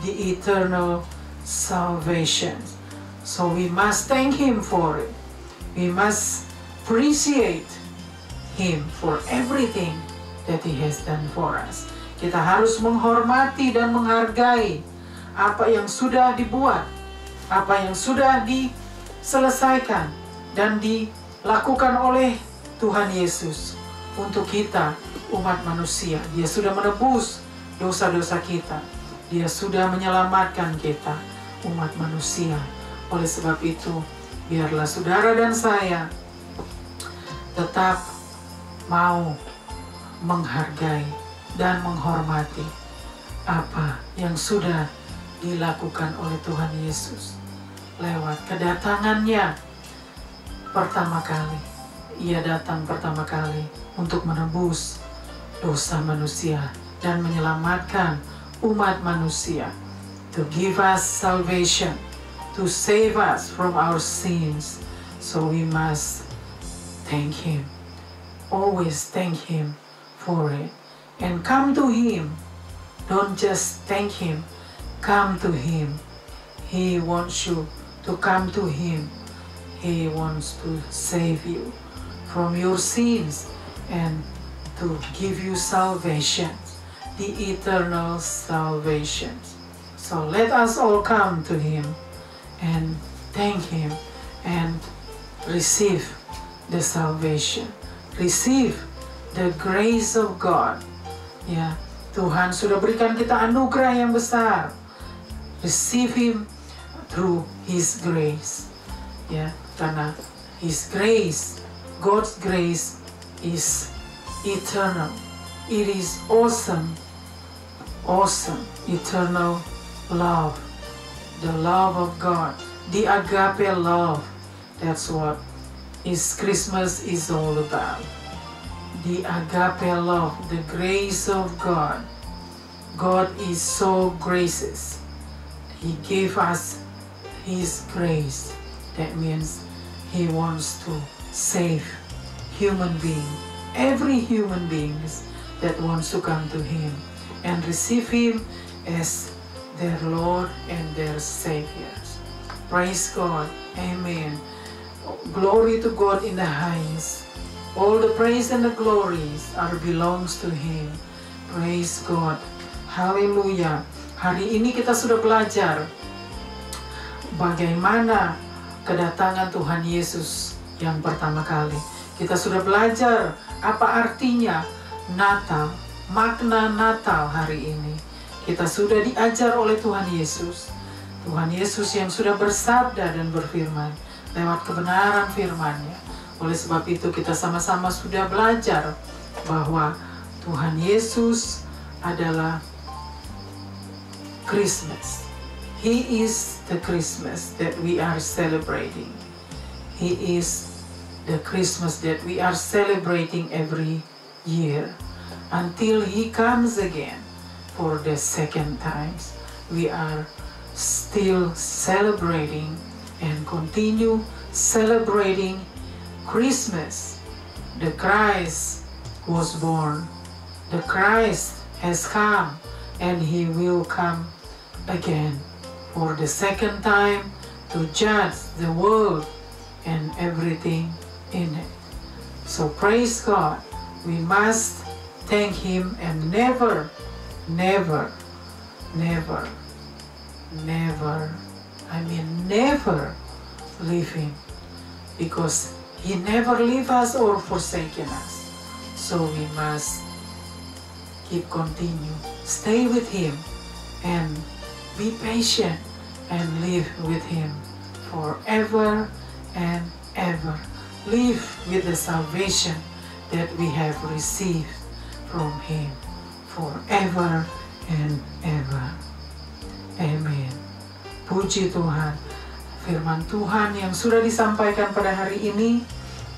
the eternal salvation. So we must thank Him for it. We must appreciate Him for everything that He has done for us. Kita harus menghormati dan menghargai apa yang sudah dibuat, apa yang sudah diselesaikan dan dilakukan oleh Tuhan Yesus untuk kita umat manusia. Dia sudah menebus dosa-dosa kita. Dia sudah menyelamatkan kita, umat manusia. Oleh sebab itu, biarlah saudara dan saya tetap mau menghargai dan menghormati apa yang sudah dilakukan oleh Tuhan Yesus lewat kedatangannya pertama kali. Ia datang pertama kali untuk menebus dosa manusia dan menyelamatkan umat manusia, to give us salvation, to save us from our sins. So we must thank Him, always thank Him for it, and come to Him. Don't just thank Him, come to Him. He wants you to come to Him. He wants to save you from your sins and to give you salvation, the eternal salvation. So let us all come to Him and thank Him and receive the salvation, receive the grace of God. Ya, Tuhan sudah berikan kita anugerah yang besar. Receive Him through His grace. Ya, karena His grace, God's grace is eternal. It is awesome, awesome, eternal love. The love of God, the agape love. That's what Christmas is all about. The agape love, the grace of God. God is so gracious. He gave us His grace. That means He wants to save human being, every human being that wants to come to Him and receive Him as their Lord and their Savior. Praise God. Amen. Glory to God in the highest. All the praise and the glories belongs to Him. Praise God. Haleluya. Hari ini kita sudah belajar bagaimana kedatangan Tuhan Yesus yang pertama kali. Kita sudah belajar apa artinya Natal, makna Natal hari ini. Kita sudah diajar oleh Tuhan Yesus. Tuhan Yesus yang sudah bersabda dan berfirman lewat kebenaran firman-Nya. Oleh sebab itu kita sama-sama sudah belajar bahwa Tuhan Yesus adalah Christmas. He is the Christmas that we are celebrating. He is the Christmas that we are celebrating every year until He comes again for the second time. We are still celebrating and continue celebrating Christmas. The Christ was born. The Christ has come and He will come again for the second time to judge the world and everything in it. So praise God. We must thank Him and never, never, never, never, never leave Him, because He never leave us or forsaken us. So we must continue, stay with Him and be patient and live with Him forever and ever. Live with the salvation that we have received from Him forever and ever. Amen. Puji Tuhan. Firman Tuhan yang sudah disampaikan pada hari ini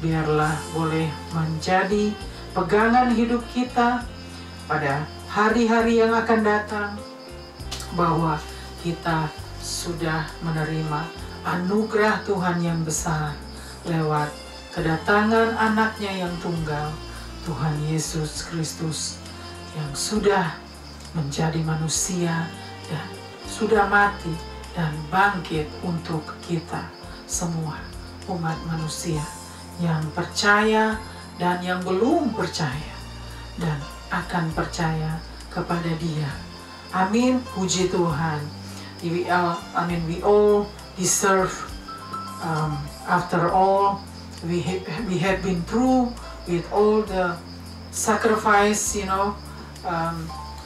biarlah boleh menjadi pegangan hidup kita pada hari-hari yang akan datang, bahwa kita sudah menerima anugerah Tuhan yang besar lewat kedatangan anaknya yang tunggal, Tuhan Yesus Kristus, yang sudah menjadi manusia dan sudah mati dan bangkit untuk kita semua, umat manusia yang percaya dan yang belum percaya dan akan percaya kepada Dia. Amin. Puji Tuhan. We all deserve, after all, we have been through with all the sacrifice,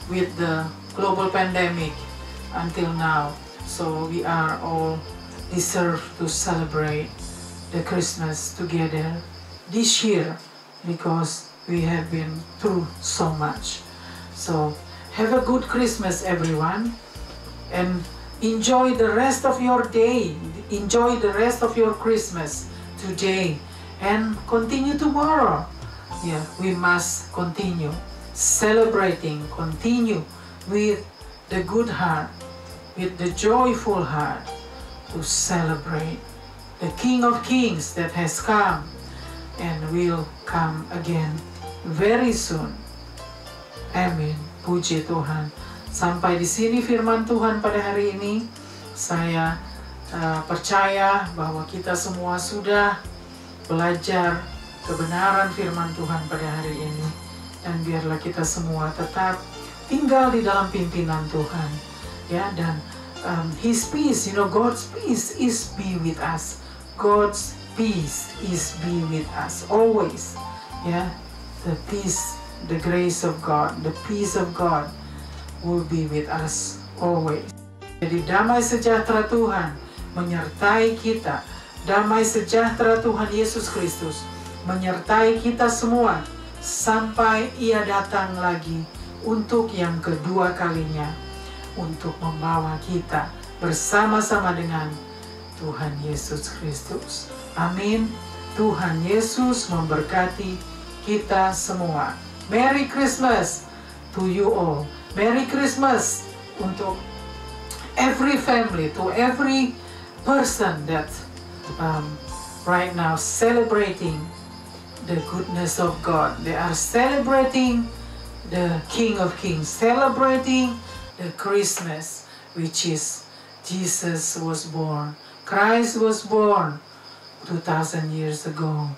with the global pandemic. until now. So we are all deserve to celebrate the Christmas together this year because we have been through so much. So have a good Christmas, everyone, and enjoy the rest of your day. Enjoy the rest of your Christmas today and continue tomorrow. Yeah, we must continue celebrating, continue with the good heart, with the joyful heart to celebrate the King of Kings that has come and will come again very soon. Amin. Puji Tuhan. Sampai di sini firman Tuhan pada hari ini. Saya percaya bahwa kita semua sudah belajar kebenaran firman Tuhan pada hari ini. Dan biarlah kita semua tetap tinggal di dalam pimpinan Tuhan. Ya, dan His peace, God's peace is be with us. God's peace is be with us always. Yeah, the peace, the grace of God, the peace of God will be with us always. Jadi damai sejahtera Tuhan menyertai kita. Damai sejahtera Tuhan Yesus Kristus menyertai kita semua sampai Ia datang lagi untuk yang kedua kalinya, untuk membawa kita bersama-sama dengan Tuhan Yesus Kristus. Amin. Tuhan Yesus memberkati kita semua. Merry Christmas to you all. Merry Christmas untuk every family, to every person that right now celebrating the goodness of God. They are celebrating the King of Kings, celebrating the Christmas, which is Jesus was born. Christ was born 2,000 years ago,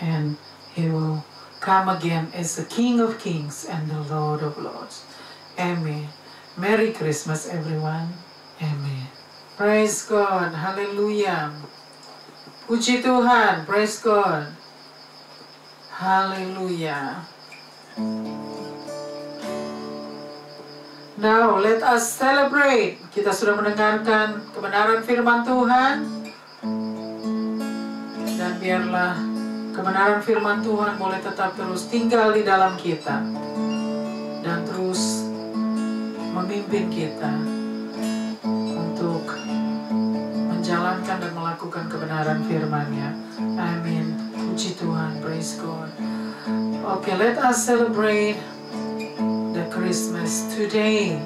and He will come again as the King of Kings and the Lord of Lords. Amen. Merry Christmas, everyone. Amen. Praise God. Hallelujah. Puji Tuhan. Praise God. Hallelujah. Now, let us celebrate. Kita sudah mendengarkan kebenaran firman Tuhan. Dan biarlah kebenaran firman Tuhan boleh tetap terus tinggal di dalam kita. Dan terus memimpin kita untuk menjalankan dan melakukan kebenaran firman-Nya. Amin. Puji Tuhan. Praise God. Okay, let us celebrate the Christmas today.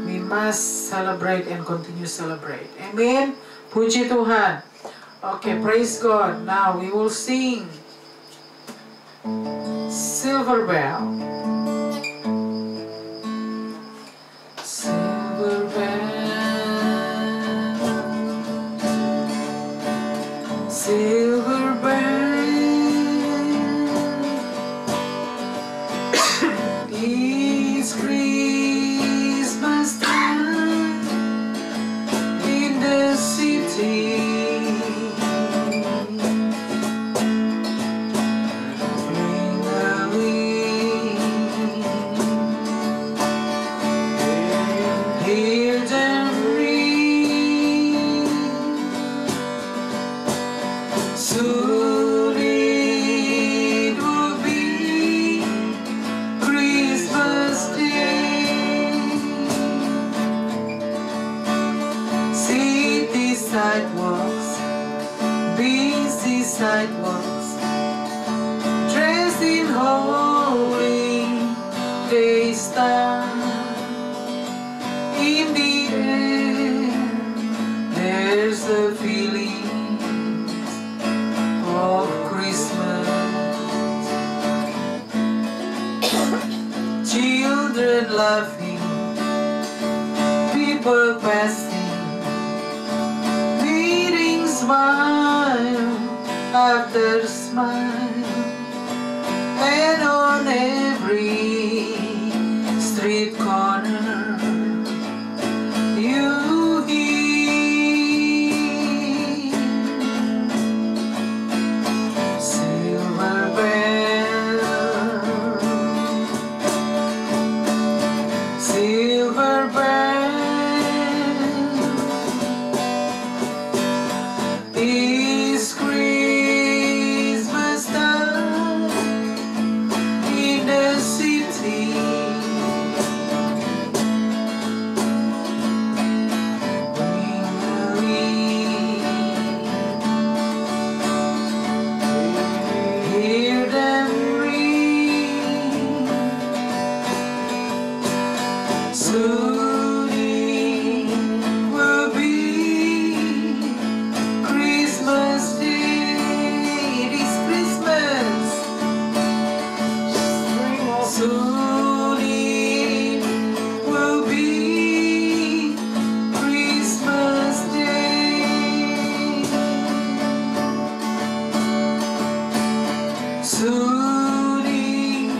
We must celebrate and continue celebrate. Amen. Puji Tuhan. Okay, praise God. Now we will sing Silver Bell. Silver bell, silver bell, it's Christmas time in the city. Sidewalks, busy sidewalks, dressed in holy day style. In the air, there's a feeling of Christmas. Children laughing, people passing, smile after smile, and on every street corner you hear silver bell, silver bell. Soon it will be Christmas Day. It is Christmas. Soon it will be Christmas Day. Soon it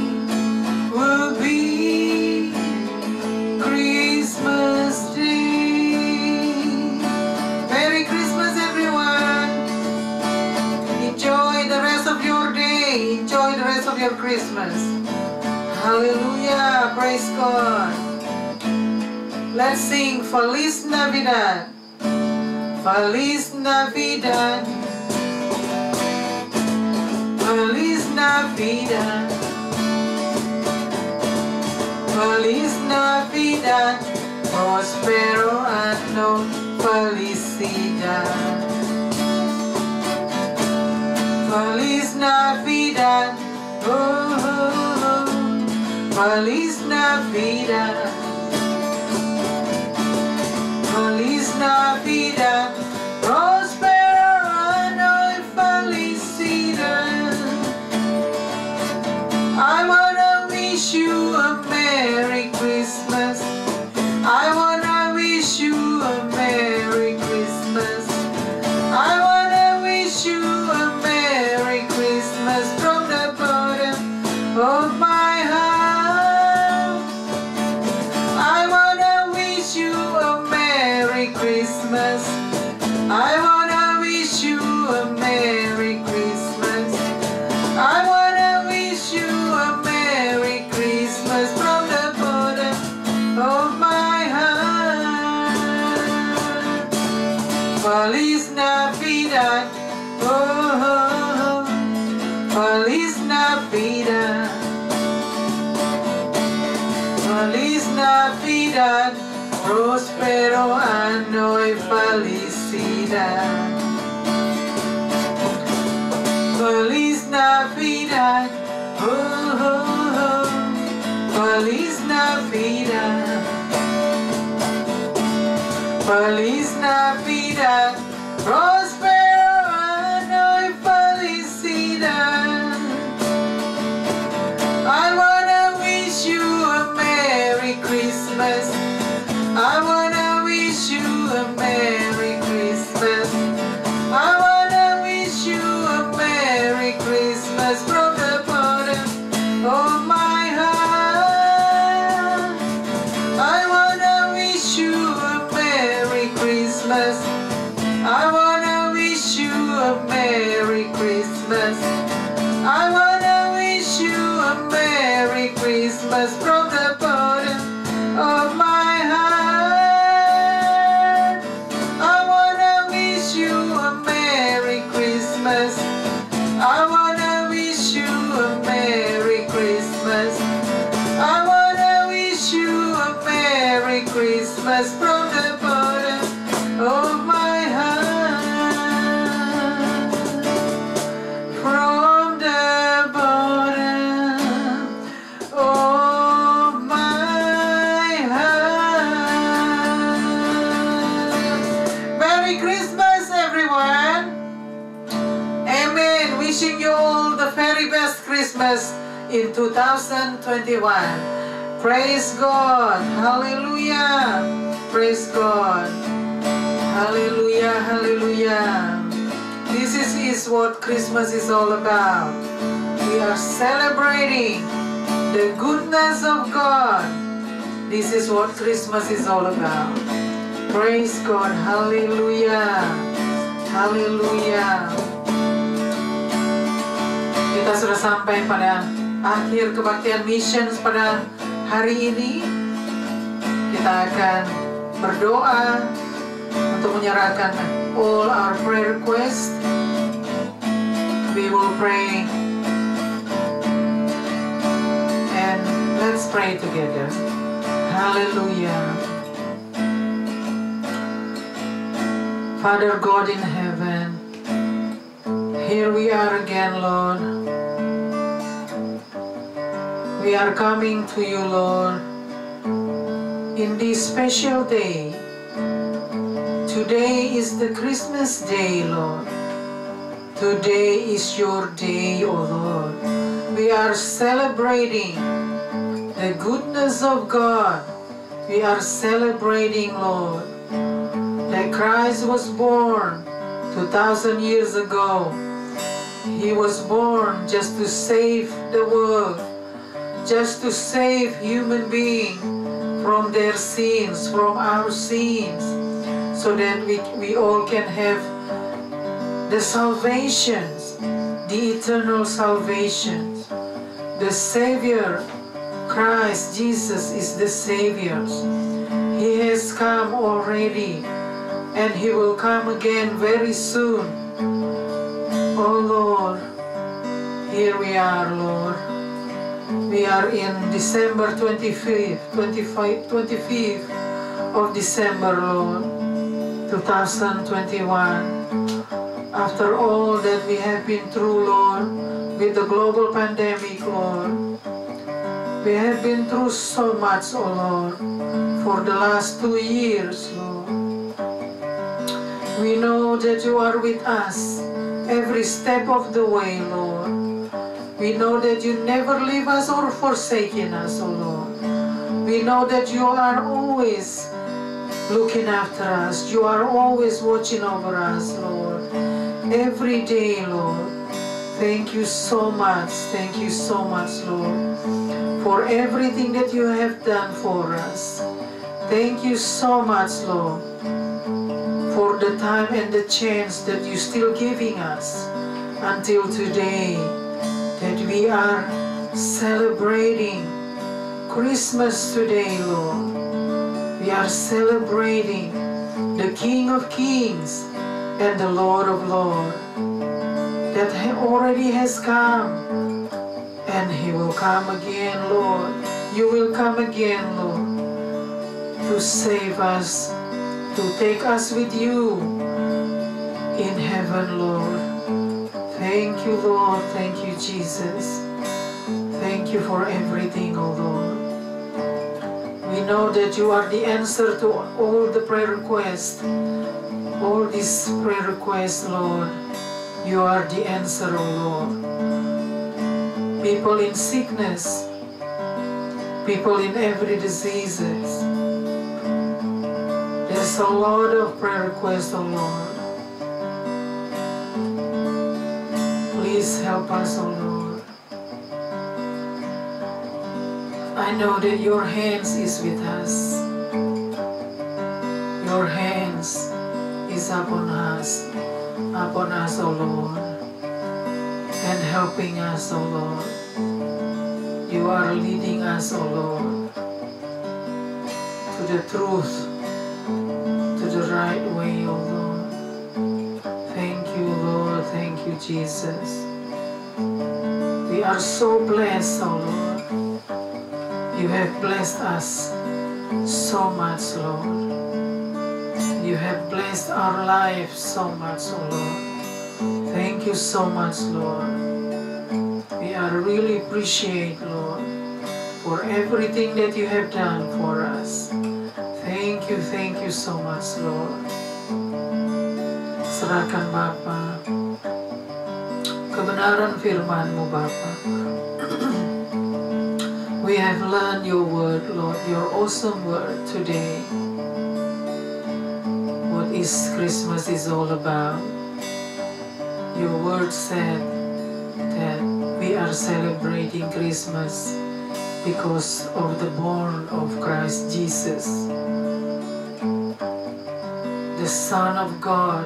will be Christmas Day. Merry Christmas, everyone. Enjoy the rest of your day. Enjoy the rest of your Christmas. Hallelujah. Praise God. Let's sing Feliz Navidad. Feliz Navidad. Feliz Navidad. Feliz Navidad, prospero anno, felicidad. Feliz Navidad, oh, oh, oh. Feliz Navidad. Feliz Navidad, prospero anno y felicidad. I wanna wish you a Merry Christmas. I wanna wish you a Merry Christmas. I wanna wish you a Merry Christmas from the bottom of my heart. I wanna wish you a Merry Christmas. I wanna wish you a Merry Christmas. I wanna wish you a Merry Christmas from the bottom of my heart. Feliz Navidad, oh, oh, oh. Feliz Navidad. Feliz Navidad, prospero anno y felicidad. Feliz Navidad, oh, oh, oh. Feliz Navidad. Feliz Navidad, prospero anno y felicidad. I wanna wish you a Merry Christmas. I wanna wish you a Merry Christmas. I wanna wish you a Merry Christmas from the bottom of my heart. I wanna wish you a Merry Christmas. I wanna wish you a Merry Christmas. I wanna wish you a Merry Christmas from the bottom of my heart. I wanna wish you a Merry Christmas. I wanna wish you a Merry Christmas. I wanna wish you a Merry Christmas from the bottom of my heart. From the bottom of my heart. Merry Christmas, everyone. Amen. Wishing you all the very best Christmas in 2021. Praise God. Hallelujah. Praise God. Hallelujah. Hallelujah. This is what Christmas is all about. We are celebrating the goodness of God. This is what Christmas is all about. Praise God. Hallelujah. Hallelujah. Kita sudah sampai pada akhir kebaktian missions pada hari ini. Kita akan berdoa untuk menyerahkan all our prayer requests. We will pray and let's pray together. Hallelujah. Father God in heaven, here we are again, Lord. We are coming to you, Lord, in this special day. Today is the Christmas day, Lord. Today is your day, O Lord. We are celebrating the goodness of God. We are celebrating, Lord, that Christ was born 2,000 years ago. He was born just to save the world, just to save human beings from their sins, from our sins, so that we all can have the salvations, the eternal salvations. The Savior, Christ Jesus, is the Savior. He has come already, and He will come again very soon. Oh Lord, here we are, Lord. We are in December 25th of December, Lord, 2021. After all that we have been through, Lord, with the global pandemic, Lord, we have been through so much, oh Lord, for the last 2 years, Lord. We know that you are with us every step of the way, Lord. We know that you never leave us or forsaken us, oh Lord. We know that you are always looking after us. You are always watching over us, Lord. Every day, Lord. Thank you so much. Thank you so much, Lord, for everything that you have done for us. Thank you so much, Lord, for the time and the chance that you're still giving us until today, that we are celebrating Christmas today, Lord. We are celebrating the King of Kings and the Lord of Lords that already has come, and He will come again, Lord. You will come again, Lord, to save us, to take us with you in heaven, Lord. Thank you, Lord. Thank you, Jesus. Thank you for everything, oh Lord. We know that you are the answer to all the prayer requests. All these prayer requests, Lord, you are the answer, oh Lord. People in sickness, people in every diseases. There's a lot of prayer requests, oh Lord. Please help us, oh Lord. I know that your hands is with us. Your hands is upon us, oh Lord, and helping us, oh Lord. You are leading us, oh Lord, to the truth, to the right way, oh Lord. Thank you, Lord. Thank you, Jesus. We are so blessed, oh Lord. You have blessed us so much, Lord. You have blessed our life so much, oh Lord. Thank you so much, Lord. We are really appreciate, Lord, for everything that you have done for us. Thank you so much, Lord. Serahkan Bapa kebenaran firman-Mu, Bapa. We have learned your word, Lord, your awesome word today. What is Christmas is all about. Your word said that we are celebrating Christmas because of the born of Christ Jesus, the Son of God,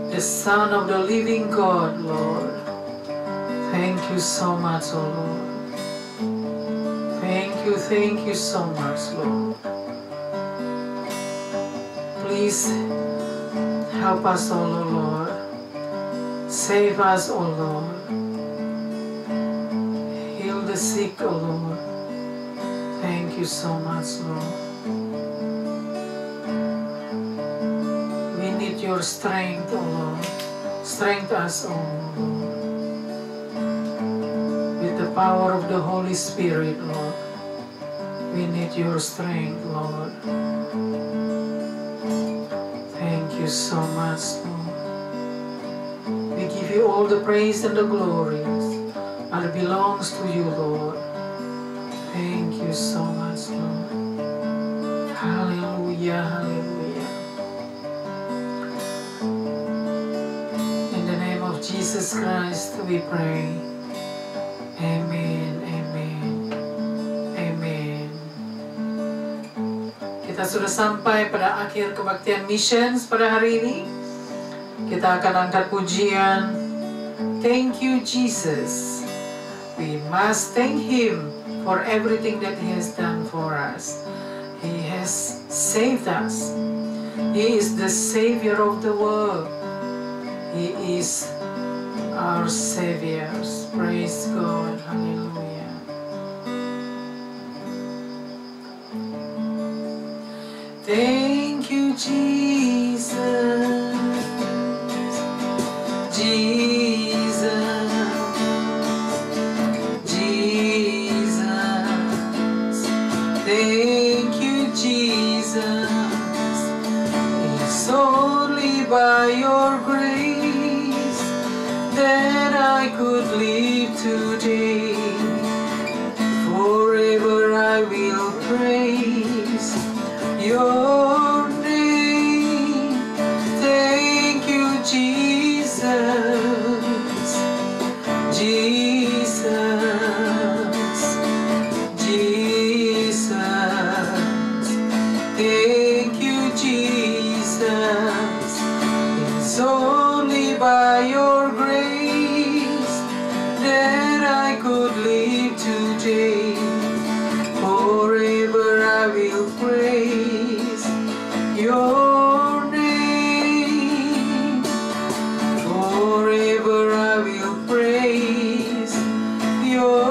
the Son of the living God, Lord. Thank you so much, oh Lord. Thank you so much, Lord. Please help us, oh Lord. Save us, oh Lord. Heal the sick, oh Lord. Thank you so much, Lord. We need your strength, oh Lord. Strengthen us, oh Lord. With the power of the Holy Spirit, Lord. We need your strength, Lord. Thank you so much, Lord. We give you all the praise and the glory that belongs to you, Lord. Thank you so much, Lord. Hallelujah, hallelujah. In the name of Jesus Christ we pray. Amen, amen, amen. Kita sudah sampai pada akhir kebaktian missions pada hari ini. Kita akan angkat pujian. Thank you, Jesus. We must thank Him for everything that He has done for us. He has saved us. He is the Savior of the world. He is our Savior. Praise God. Hallelujah. Thank you, Jesus. Jesus. Thank you, Jesus. It's only by your grace that I could live today. Forever I will praise your name. Thank you, Jesus. Jesus. Thank you, Jesus. It's only by your grace that I could live today. Forever I will praise your name. Forever I will praise your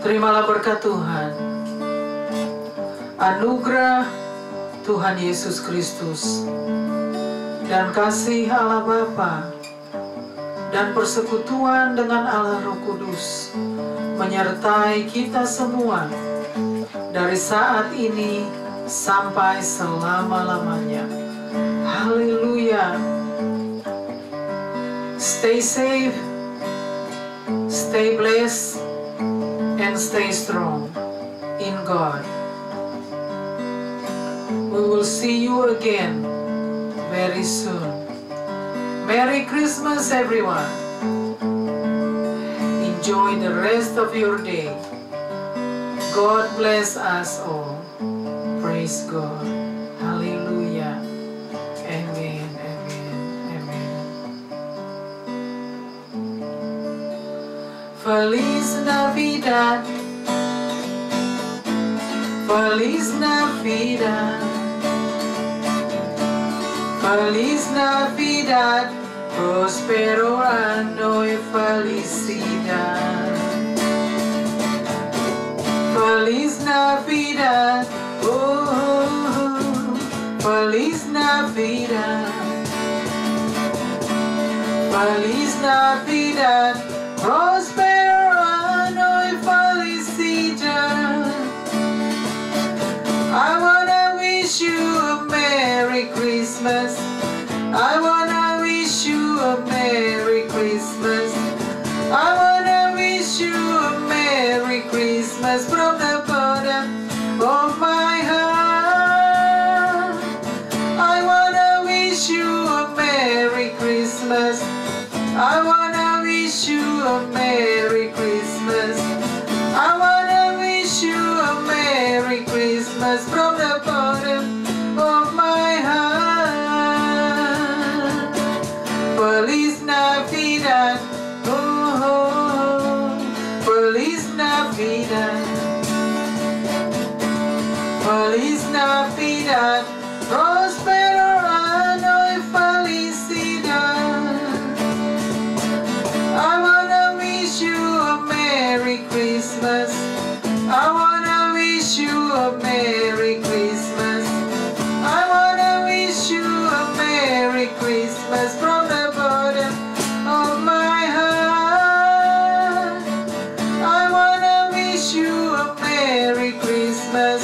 Terimalah berkat Tuhan, anugerah Tuhan Yesus Kristus, dan kasih Allah Bapa, dan persekutuan dengan Allah Roh Kudus, menyertai kita semua, dari saat ini sampai selama-lamanya. Haleluya. Stay safe, stay blessed, and stay strong in God. We will see you again very soon. Merry Christmas, everyone. Enjoy the rest of your day. God bless us all. Praise God. Hallelujah. Amen. Amen. Amen. Feliz Navidad. Feliz Navidad. Feliz Navidad. Prospero año y felicidad. Feliz Navidad. Oh, Feliz Navidad. Feliz Navidad. Prospero año y felicidad. I wanna wish you a Merry Christmas. I wanna wish you a Merry Christmas. I wanna wish you a Merry Christmas from the bottom of my heart. I wanna wish you a Merry Christmas. I wanna wish you a Merry Christmas. I Christmas from the bottom of my heart. Feliz Navidad, oh, oh, Feliz Navidad. Feliz Navidad, prospero año y felicidad. I wanna wish you a Merry Christmas. I wanna wish you a Merry Christmas. I wanna wish you a Merry Christmas from the bottom of my heart. I wanna wish you a Merry Christmas.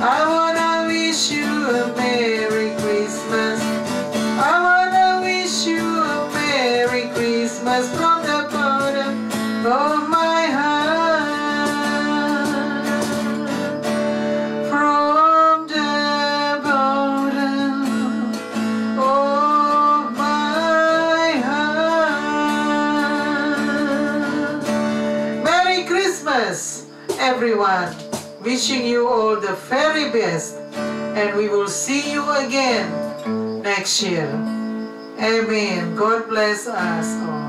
I wanna wish you a Merry Christmas. I wanna wish you a Merry Christmas from the bottom of my heart. From the bottom of my heart. Merry Christmas, everyone. Wishing you all the very best, and we will see you again next year. Amen. God bless us all.